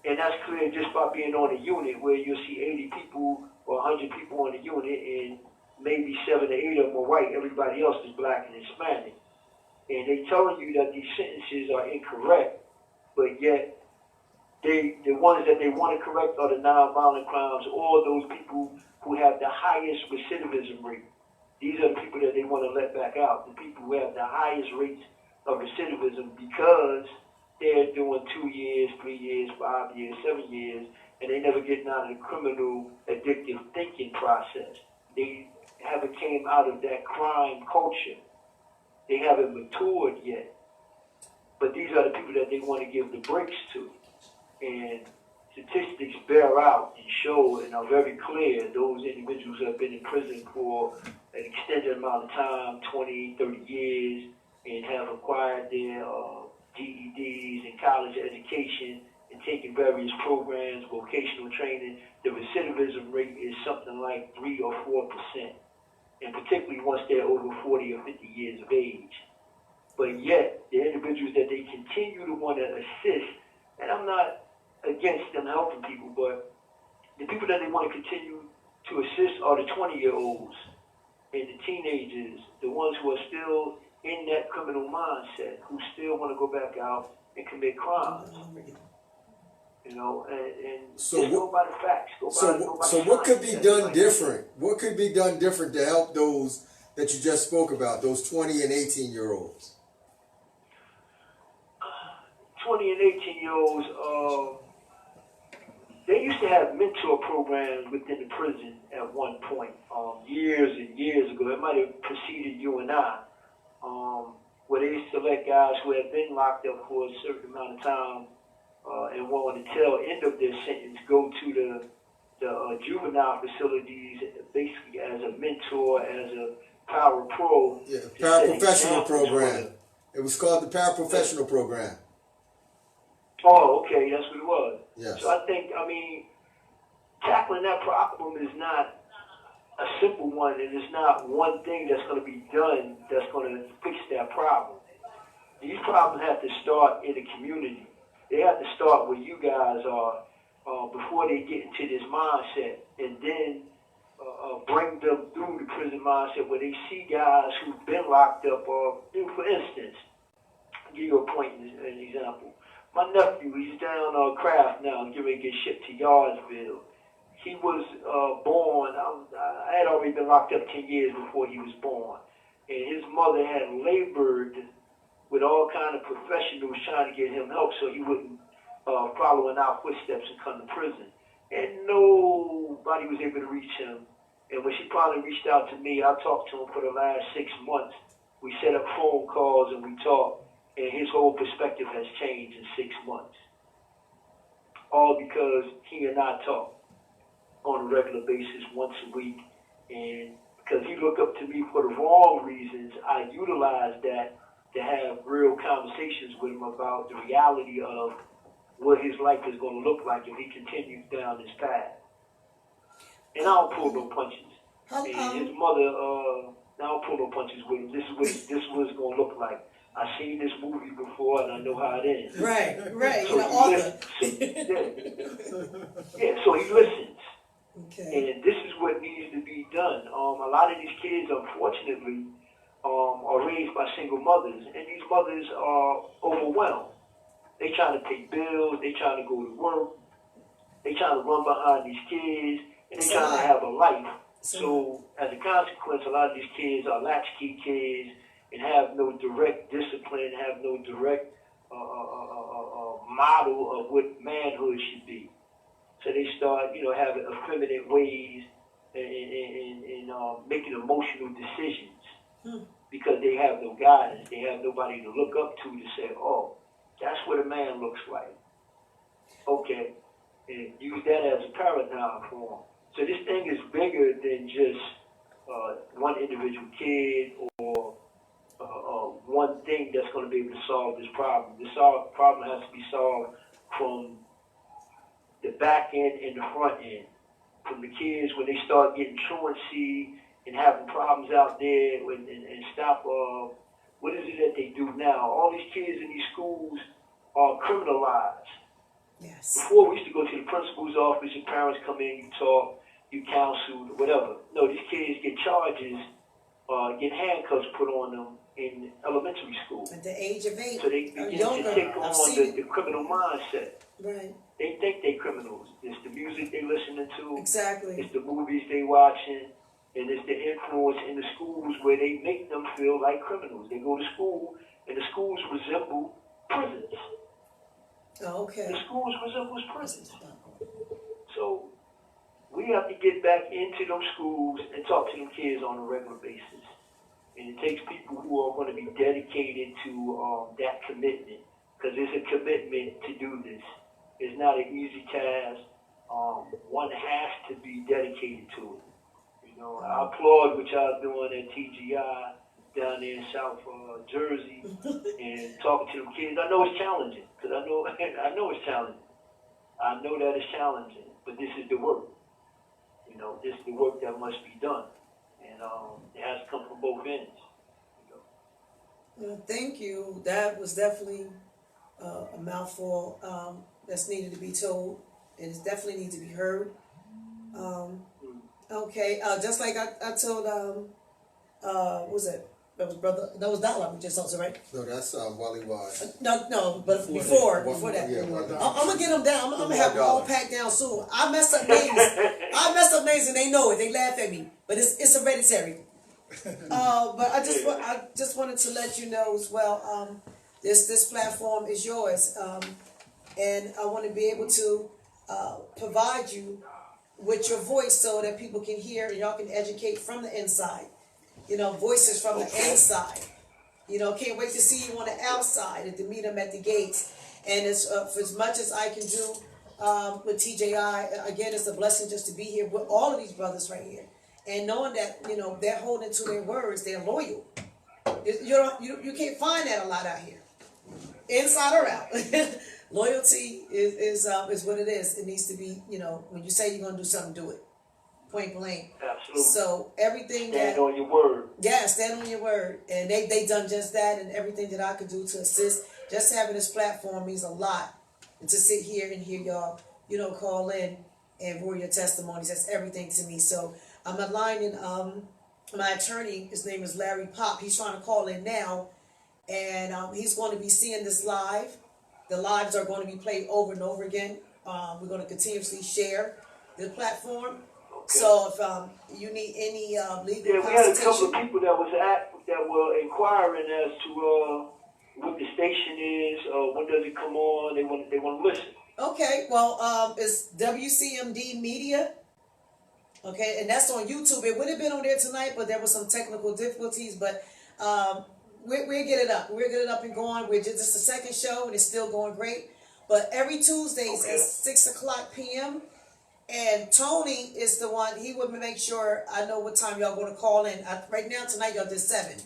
And that's clear just by being on a unit where you'll see 80 people or 100 people on the unit, and maybe 7 or 8 of them are white. Everybody else is black and Hispanic. And they telling you that these sentences are incorrect, but yet the ones that they want to correct are the nonviolent crimes, or those people who have the highest recidivism rate. These are the people that they want to let back out, the people who have the highest rates of recidivism, because they're doing 2 years, 3 years, 5 years, 7 years, and they never getting out of the criminal addictive thinking process. They haven't came out of that crime culture. They haven't matured yet. But these are the people that they want to give the breaks to. And statistics bear out and show and are very clear, those individuals who have been in prison for an extended amount of time, 20, 30 years, and have acquired their GEDs and college education and taken various programs, vocational training, the recidivism rate is something like 3 or 4%, and particularly once they're over 40 or 50 years of age. But yet, the individuals that they continue to want to assist, and I'm not against them helping people, but the people that they want to continue to assist are the 20-year-olds and the teenagers, the ones who are still in that criminal mindset, who still want to go back out and commit crimes. You know, and So just go by the facts. So what could be done different? What could be done different to help those that you just spoke about, those 20 and 18-year-olds? 20 and 18-year-olds, they used to have mentor programs within the prison at one point, years and years ago. It might have preceded you and I, where they used to let guys who had been locked up for a certain amount of time and were on the tail end of their sentence go to the juvenile facilities basically as a mentor, as a power pro. Yeah, paraprofessional program. It was called the paraprofessional program. Oh, okay, that's what it was. Yes. So I think, tackling that problem is not a simple one, and it's not one thing that's going to be done that's going to fix that problem. These problems have to start in the community. They have to start where you guys are before they get into this mindset, and then bring them through the prison mindset where they see guys who've been locked up. For instance, I'll give you a point, an example. My nephew, he's down Craft now, getting ready to get shipped to Yardsville. He was born, I had already been locked up 10 years before he was born. And his mother had labored with all kind of professionals trying to get him help so he wouldn't follow in our footsteps and come to prison. And nobody was able to reach him. And when she finally reached out to me, I talked to him for the last 6 months. We set up phone calls and we talked. And his whole perspective has changed in 6 months. All because he and I talk on a regular basis once a week. And because he looked up to me for the wrong reasons, I utilized that to have real conversations with him about the reality of what his life is going to look like if he continues down this path. And I don't pull no punches. And his mother, I don't pull no punches with him. This is what it's going to look like. I've seen this movie before and I know how it ends. Right. So You're author. So he listens. Okay. And this is what needs to be done. A lot of these kids, unfortunately, are raised by single mothers, and these mothers are overwhelmed. They trying to pay bills, they trying to go to work, they trying to run behind these kids, and they trying to have a life. So as a consequence, a lot of these kids are latchkey kids and have no direct discipline, have no direct model of what manhood should be. So they start, having effeminate ways and making emotional decisions because they have no guidance. They have nobody to look up to say, oh, that's what a man looks like. Okay, and use that as a paradigm for them. So this thing is bigger than just one individual kid or one thing that's going to be able to solve this problem. This problem has to be solved from the back end and the front end. From the kids when they start getting truancy and having problems out there and stop, what is it that they do now? All these kids in these schools are criminalized. Yes. Before we used to go to the principal's office, your parents come in, you talk, you counsel, whatever. No, these kids get charges, get handcuffs put on them in elementary school. At the age of 8. So they begin to take on the criminal mindset. Right. They think they're criminals. It's the music they listening to. Exactly. It's the movies they watching. And it's the influence in the schools where they make them feel like criminals. They go to school, and the schools resemble prisons. Oh, okay. The schools resemble prisons. So we have to get back into those schools and talk to them kids on a regular basis. And it takes people who are going to be dedicated to that commitment, because it's a commitment to do this. It's not an easy task. One has to be dedicated to it. You know, I applaud what y'all doing at TGI down there in South Jersey and talking to them kids. I know it's challenging because I know it's challenging. I know that it's challenging, but this is the work. You know, this is the work that must be done, and it has to come from both ends. Well, thank you. That was definitely a mouthful that's needed to be told, and it definitely needs to be heard. Okay, just like I told, what was it? That was brother. That was Dollar. We just also right. No, that's Wally Wise. No, but before that. Yeah, I'm gonna get them down. I'm gonna have them all packed down soon. I mess up names. I names and they know it. They laugh at me, but it's hereditary. But I just wanted to let you know as well. This platform is yours, and I want to be able to provide you with your voice so that people can hear and y'all can educate from the inside. You know, voices from the inside. You know, can't wait to see you on the outside and to meet them at the gates. And it's for as much as I can do with TJI. Again, it's a blessing just to be here with all of these brothers right here, and knowing that they're holding to their words, they're loyal. You can't find that a lot out here, inside or out. Loyalty is what it is. It needs to be. When you say you're gonna do something, do it. Point blank. Absolutely. So everything stand on your word. Yeah, stand on your word. And they done just that, and everything that I could do to assist. Just having this platform means a lot. And to sit here and hear y'all, call in and roar your testimonies, that's everything to me. So I'm aligning my attorney, his name is Larry Pop. He's trying to call in now, and he's going to be seeing this live. The lives are going to be played over and over again. We're going to continuously share the platform. Okay. So if you need any legal we had a couple of people that were inquiring as to what the station is, when does it come on? They want to listen. Okay, well, it's WCMD Media. Okay, and that's on YouTube. It would have been on there tonight, but there were some technical difficulties. But we'll get it up. We'll get it up and going. We're just the second show, and it's still going great. But every Tuesdays at 6:00 p.m. And Tony is the one. He would make sure I know what time y'all going to call in. Right now, tonight, y'all did 7.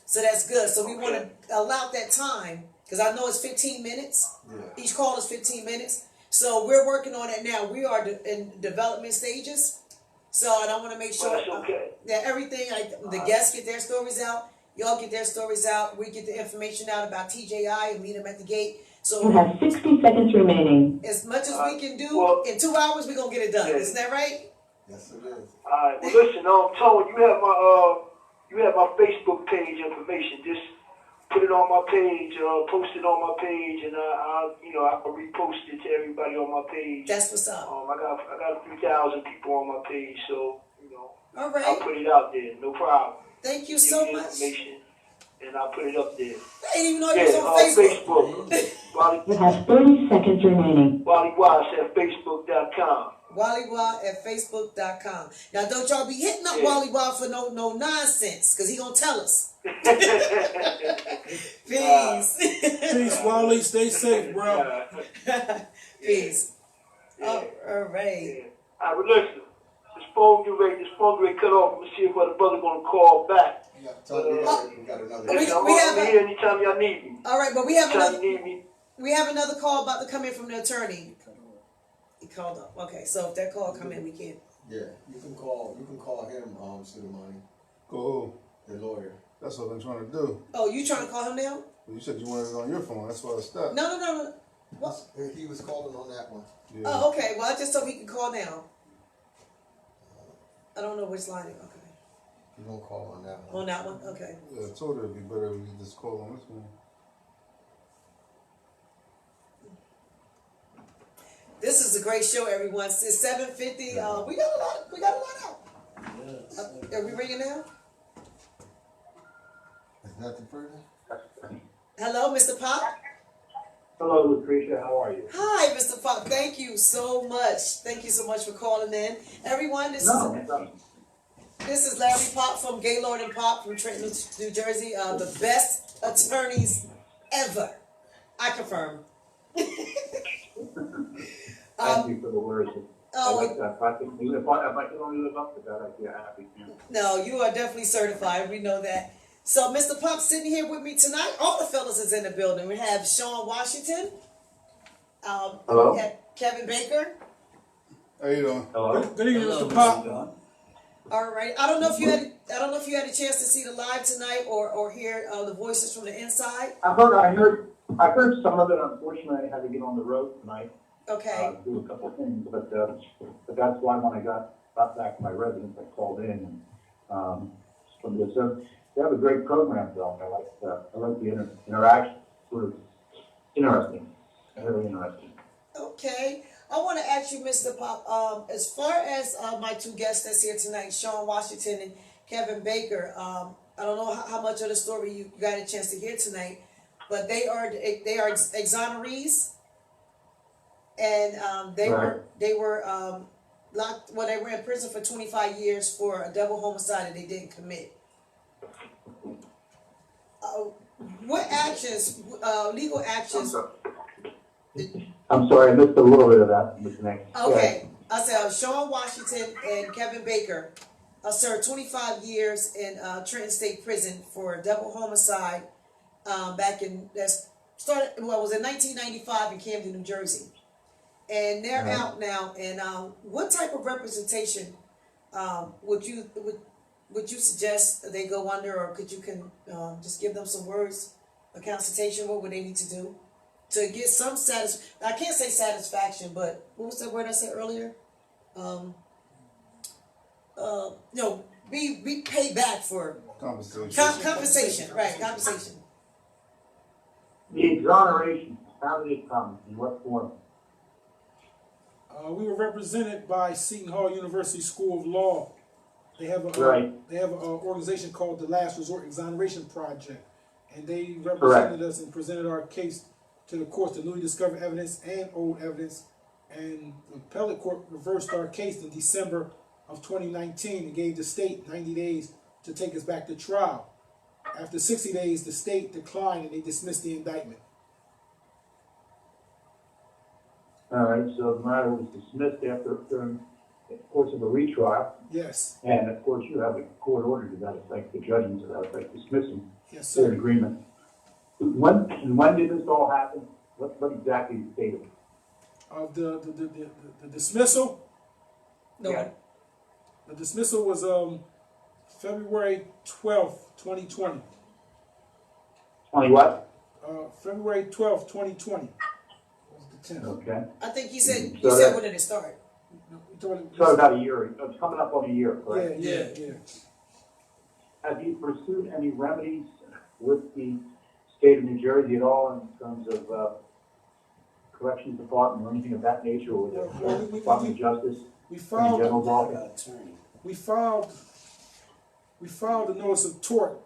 So that's good. So we want to allow that time, because I know it's 15 minutes. Yeah. Each call is 15 minutes. So we're working on it now. We are in development stages. So I don't want to make sure that everything, the guests get their stories out. Y'all get their stories out. We get the information out about TJI and meet them at the gate. So you have 60 seconds remaining. As much as we can do, in 2 hours, we're going to get it done. Yeah. Isn't that right? Yes, it is. All right. Well, listen, Tone, you have my Facebook page information. Just put it on my page, post it on my page, and I'll repost it to everybody on my page. That's what's up. I got 3,000 people on my page, so all right. I'll put it out there. No problem. Thank you so much. And I'll put it up there. I didn't even know you was on Facebook. You have 30 seconds remaining. Wally Wise at Facebook.com. Wally Wise at Facebook.com. Now, don't y'all be hitting up Wally Wise for no nonsense, because he going to tell us. Peace. Peace, Wally. Stay safe, bro. Peace. Yeah. All right. All right, listen. This phone get ready cut off. Let's see if the brother going to call back. We got another. I'm here anytime y'all need me. All right, but we have another call about to come in from the attorney. He called up. Okay, so if that call come in, we can. Yeah, you can call him, Suleimani. Go. The lawyer. That's what I'm trying to do. Oh, you trying to call him now? You said you wanted it on your phone. That's why I stopped. No. What? He was calling on that one. Yeah. Oh, okay. Well, I just thought he could call now. I don't know which line. Okay. You don't call on that one. On that one? Okay. Yeah, I told her it'd be better if you just call on this one. This is a great show, everyone. It's 7:50. We got a lot out. Yes. Are we ringing now? Is that the person? Hello, Mr. Pop. Hello, Lucretia. How are you? Hi, Mr. Pop. Thank you so much. Thank you so much for calling in, everyone. This is Larry Pop from Gaylord and Pop from Trenton, New Jersey. The best attorneys ever. I confirm. Thank you for the words. I Oh, like that. If I could only live up to that, I'd be a happy man. no, you are definitely certified. We know that. So, Mr. Pop sitting here with me tonight. All the fellas is in the building. We have Sean Washington. Hello? We have Kevin Baker. How you doing? Hello? Good evening, Hello, Mr. Pop. John. All right. I don't know if you had a chance to see the live tonight or hear the voices from the inside. I heard some of it. Unfortunately, I had to get on the road tonight. Okay. Do a couple of things, but that's why when I got back to my residence, I called in and from this. They have a great program, though. I like the interaction. Sort of interesting, very interesting. Okay. I want to ask you, Mr. Pop, as far as my two guests that's here tonight, Sean Washington and Kevin Baker, I don't know how much of the story you got a chance to hear tonight, but they are exonerees, and they were locked. Well, they were in prison for 25 years for a double homicide that they didn't commit. What actions, legal actions? I'm sorry, I missed a little bit of that. Okay, I said Sean Washington and Kevin Baker served 25 years in Trenton State Prison for a double homicide back in it was in 1995 in Camden, New Jersey, and they're out now. And what type of representation would you suggest they go under, or could you just give them some words of consultation? What would they need to do to get some I can't say satisfaction, but what was the word I said earlier? Be paid back for Compensation. compensation, right? Compensation. The exoneration, how did it come? In what form? We were represented by Seton Hall University School of Law. They have they have an organization called the Last Resort Exoneration Project, and they represented us and presented our case to the courts, the newly discovered evidence and old evidence, and the appellate court reversed our case in December of 2019 and gave the state 90 days to take us back to trial. After 60 days, the state declined and they dismissed the indictment. All right, so the matter was dismissed during the course of a retrial. Yes. And of course, you have a court order to that effect, the judgment to that effect, dismissing Yes, their sir. agreement. When did this all happen? What exactly is the date of it? The dismissal. No. Yeah. The dismissal was February 12th, 2020. 20 what? February 12th, 2020. Was the 10th. Okay. I think you said So when did it start? So about a year. It's coming up on a year, correct? Yeah. Have you pursued any remedies with the state of New Jersey at all in terms of corrections department or anything of that nature, or the Department of Justice, We Attorney General's filed. office? We filed a notice of tort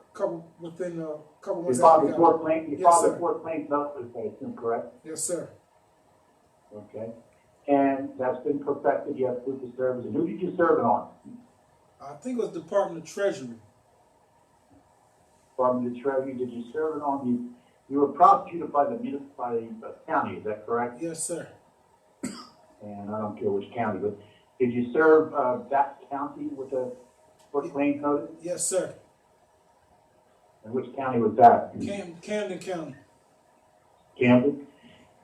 within a couple You months. filed after a we tort got it. claim. You Yes, filed a sir. tort claim notice, I assume, correct? Yes, sir. Okay. And that's been perfected. You have proof of service. And who did you serve it on? I think it was Department of Treasury. Department of the Treasury. Did you serve it on you were prosecuted by the county, is that correct? Yes, sir. And I don't care which county, but did you serve that county with a tort claim notice? Yes, sir. And which county was that? Camden County. Camden.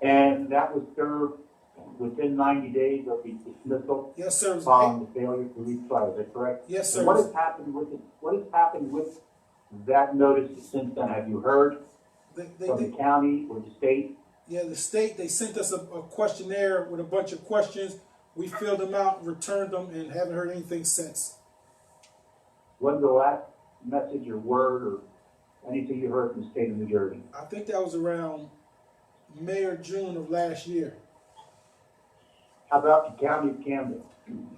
And that was served within 90 days of the dismissal Yes, sir. following the failure to retry, is that correct? Yes, And sir. what has happened with it? What has happened with that notice since then? Have you heard from the county or the state? Yeah, the state, they sent us a questionnaire with a bunch of questions. We filled them out, returned them, and haven't heard anything since. When's the last message or word or anything you heard from the state of New Jersey? I think that was around May or June of last year. How about the county of Camden?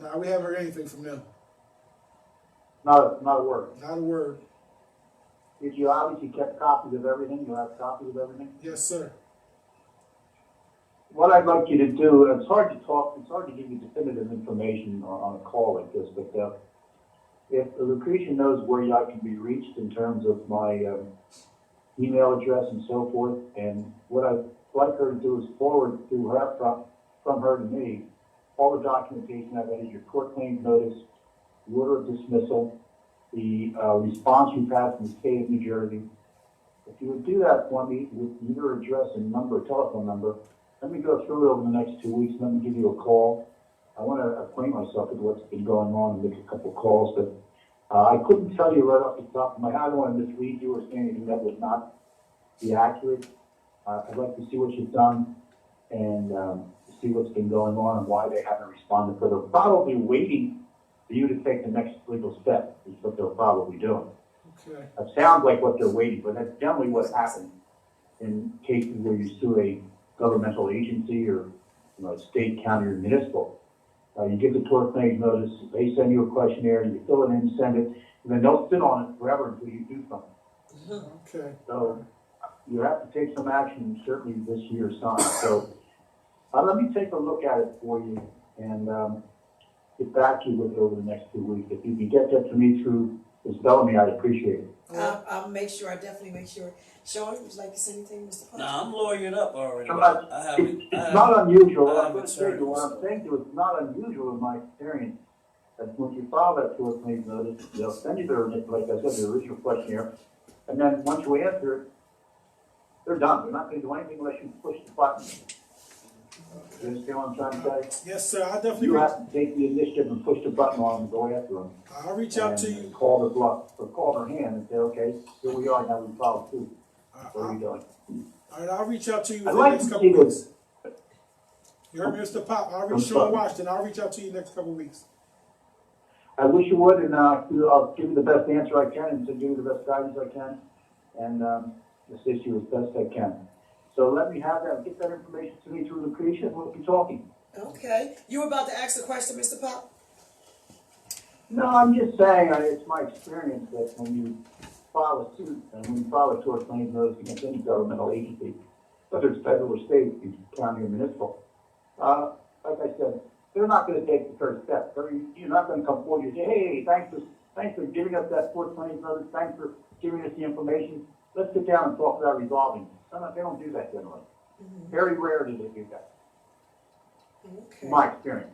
Now, we haven't heard anything from them. Not a word. Not a word. Did you obviously kept copies of everything? You have copies of everything? Yes, sir. What I'd like you to do, it's hard to give you definitive information on a call like this, but if Lucretia knows where I can be reached in terms of my email address and so forth, and what like her to do is forward to her, from her to me, all the documentation I've added, your court claims notice, the order of dismissal, the response you've had from the state of New Jersey. If you would do that for me with either address and number, telephone number, let me go through it over the next 2 weeks. Let me give you a call. I want to acquaint myself with what's been going on and make a couple of calls, but I couldn't tell you right off the top of my head. I don't want to mislead you or say anything that would not be accurate. I'd like to see what you've done and see what's been going on and why they haven't responded. So they're probably waiting for you to take the next legal step, is what they're probably doing. Okay. That sounds like what they're waiting for. That's generally what happens in cases where you sue a governmental agency or state, county, or municipal. You give the tort claims notice, they send you a questionnaire, you fill it in, send it, and then they'll sit on it forever until you do something. Okay. So you have to take some action, certainly this year's time. So let me take a look at it for you and get back to you with it over the next 2 weeks. If you can get that to me through Ms. Bellamy, I'd appreciate it. I'll make sure. I definitely make sure. Sean, would you like to say anything, Mr. Park? Nah, I'm lawyered up already. It's not unusual. I What have I'm saying to you, it's not unusual in my experience that when you file that tort claims notice, they'll send you like I said, the original questionnaire, and then once you answer it, they're done. They're not going to do anything unless you push the button. You understand what I'm trying to say? Yes, sir. I definitely. You have to take the initiative and push the button on them and go after them. I'll reach out to you. Call the bluff, or call their hand and say, okay, here we are, now we filed suit. What are we doing? All right, I'll reach out to you I'd within like the next to couple see of weeks. this. You heard me, Mr. Pop. I'll reach I'm Sean sorry. Washington. I'll reach out to you next couple of weeks. I wish you would, and I'll give you the best answer I can, and to give you the best guidance I can, and assist you as best I can. So let me have that, get that information to me through Lucretia, and we'll be talking. Okay. You were about to ask a question, Mr. Pop? No, I'm just saying, it's my experience that when you file a suit, and when you file a tort claims notice against any governmental agency, whether it's federal or state, county or municipal, like I said, they're not going to take the first step. You're not going to come forward and say, hey, thanks for giving us that tort claims notice, thanks for giving us the information. Let's sit down and talk about resolving it. They don't do that generally. Very rare do they do that. Okay. In my experience.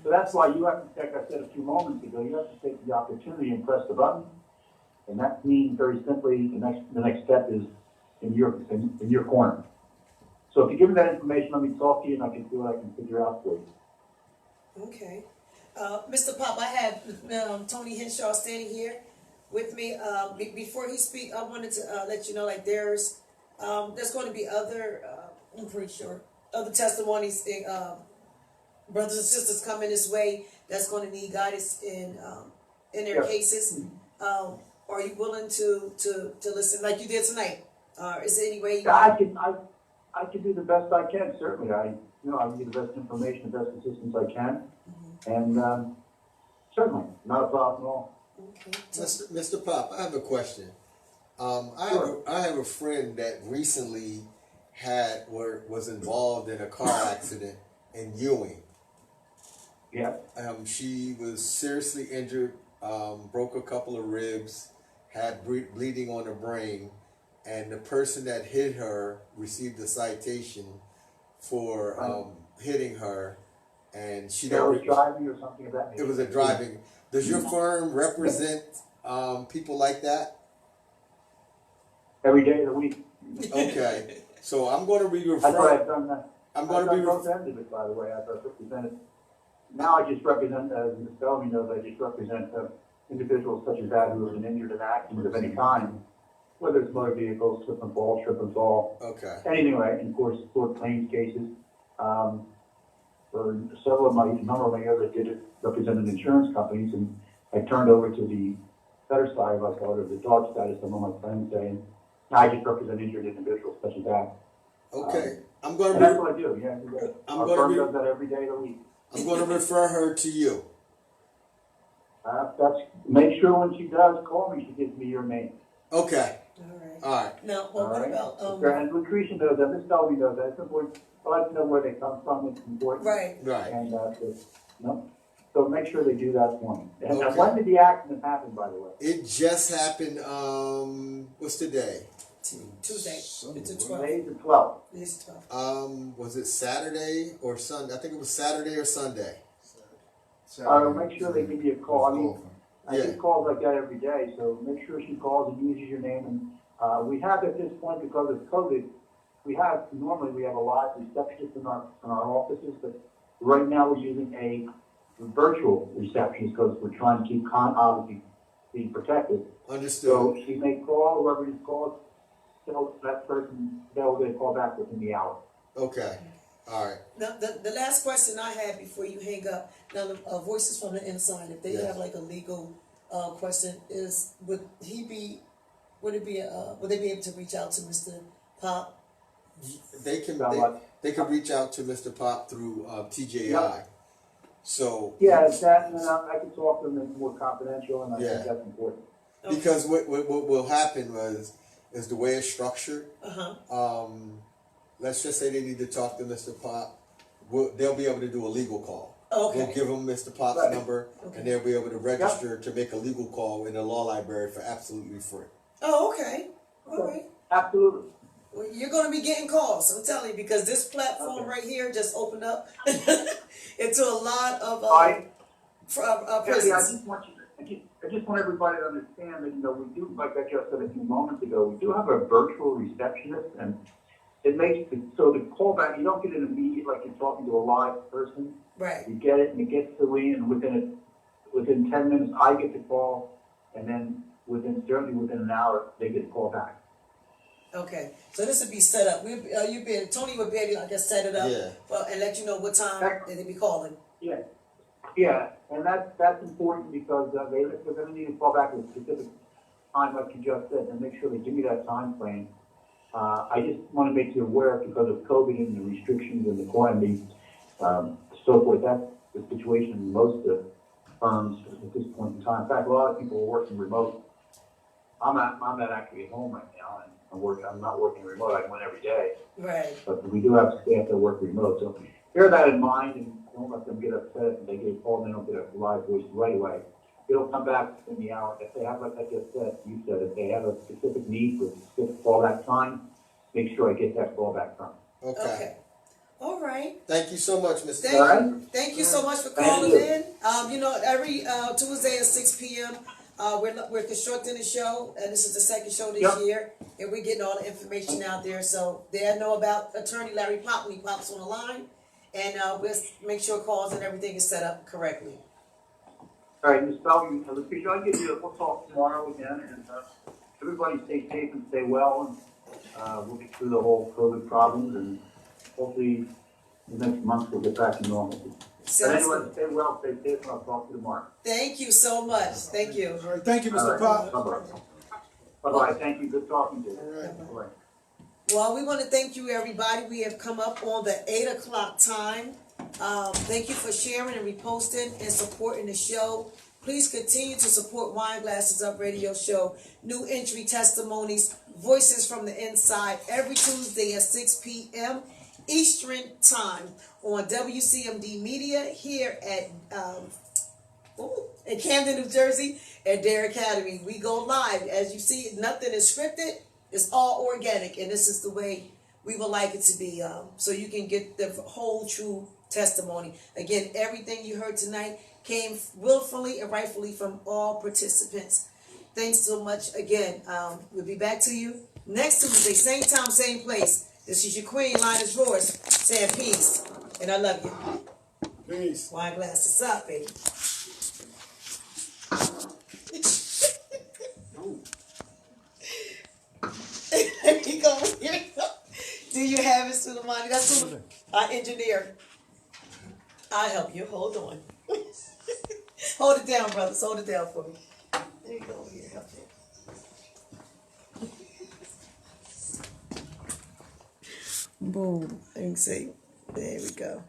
So that's why you have to, like I said a few moments ago, you have to take the opportunity and press the button. And that means very simply the next step is in your corner. So if you give me that information, let me talk to you and I can see what I can figure out for you. Okay. Mr. Pop, I have Tony Henshaw standing here with me. Before he speaks, I wanted to let you know, like, there's going to be other, I'm pretty sure, other testimonies, brothers and sisters coming this way that's going to need guidance in their cases. Are you willing to listen like you did tonight? Is there any way? I can do the best I can. Certainly, I can give the best information, the best assistance I can, and certainly not a problem at all. Okay. Mr. Pop, I have a question. I have a friend that recently was involved in a car accident in Ewing. Yeah. She was seriously injured, broke a couple of ribs, had bleeding on her brain, and the person that hit her received a citation for hitting her, and she was driving or something of that nature. It was a driving. Does your firm represent people like that? Every day of the week. Okay, so I'm going to be referring. That's why I've done that. I'm going to be both ends of it, by the way. I've represented. Now I just represent, as Ms. Bellamy knows, I just represent individuals such as that who have been injured in accidents of any kind, whether it's motor vehicles, slip and fall, trip and fall, anything like, and of course, tort claims cases. For a number of my years, I did represented insurance companies, and I turned over to the better side, I call it, or the dark side, as some of my friends say. And I just represent injured individuals such as that. Okay, I'm going to. That's what I do. Yeah, our firm does that every day of the week. I'm going to refer her to you. Make sure when she does call me, she gives me your name. Okay. All right. Now, what about and Lucretia knows that. Ms. Bellamy knows that. It's important. I like to know where they come from. It's important. Right. And so make sure they do that for me. And when did the accident happen, by the way? It just happened. What's today? Tuesday. It's the 12th. Today's the 12th. It's 12th. Was it Saturday or Sunday? I think it was Saturday or Sunday. Make sure they give you a call. I mean, I get calls like that every day, so make sure she calls and uses your name. And we have at this point, because of COVID, normally we have a live receptionist in our offices, but right now we're using a virtual receptionist because we're trying to keep obviously being protected. Understood. So she may call, whoever you call, tell that person they'll get a call back within the hour. Okay. All right. Now, the last question I had before you hang up, now the voices from the inside, if they have like a legal question, would they be able to reach out to Mr. Pop? They can reach out to Mr. Pop through TJI. Yep. So that, and then I can talk to them as more confidential, and I think that's important. Because what will happen is the way it's structured. Let's just say they need to talk to Mr. Pop. They'll be able to do a legal call. Okay. We'll give them Mr. Pop's number, and they'll be able to register to make a legal call in the law library for absolutely free. Oh, okay. All right. Absolutely. Well, you're going to be getting calls, I'm telling you, because this platform right here just opened up into a lot of prisons. I just want everybody to understand that, we do, like I just said a few moments ago, we do have a virtual receptionist, and it makes it so the callback, you don't get an immediate, like you're talking to a live person. Right. You get it, and it gets to me, and within 10 minutes, I get the call, and then certainly within an hour, they get a call back. Okay, so this would be set up. Tony would be able to, I guess, set it up and let you know what time they be calling. Yeah, and that's important because they're going to need to call back at a specific time, like you just said, and make sure they give me that time frame. I just want to make you aware because of COVID and the restrictions and the quarantine, so forth. That's the situation in most of the firms at this point in time. In fact, a lot of people are working remote. I'm not actually at home right now, and I'm not working remote. I went every day. Right. But we do have staff that work remote, so bear that in mind and don't let them get upset if they get a call and they don't get a live voice right away. It'll come back in the hour. If they have, like I just said, if they have a specific need for a specific callback time, make sure I get that callback time. Okay. All right. Thank you so much, Mr. Thank you so much for calling in. Every Tuesday at 6 p.m., we're constructing a show, and this is the second show this year, and we're getting all the information out there. So they know about Attorney Larry Pop when he pops on the line, and we'll make sure calls and everything is set up correctly. All right, Ms. Bell, we'll talk tomorrow again, and everybody stay safe and stay well, and we'll get through the whole COVID problems, and hopefully the next month we'll get back to normalcy. But anyway, stay well, stay safe, and I'll talk to you tomorrow. Thank you so much. Thank you. All right, thank you, Mr. Pop. Bye-bye. Bye-bye. Thank you. Good talking to you. All right. Bye-bye. Well, we want to thank you, everybody. We have come up on the 8 o'clock time. Thank you for sharing and reposting and supporting the show. Please continue to support Wineglassesup radio show. New entry testimonies, voices from the inside, every Tuesday at 6 p.m. Eastern time on WCMD Media here at in Camden, New Jersey at Dare Academy. We go live. As you see, nothing is scripted. It's all organic, and this is the way we would like it to be, so you can get the whole true testimony. Again, everything you heard tonight came willfully and rightfully from all participants. Thanks so much again. We'll be back to you next Tuesday, same time, same place. This is your queen, Lioness saying peace, and I love you. Peace. Wineglassesup, baby. Here you go. Here you go. Do you have it, Suleimani? That's our engineer. I'll help you. Hold on. Hold it down, brothers. Hold it down for me. There you go. Here, help you. Boom. Let me see. There we go.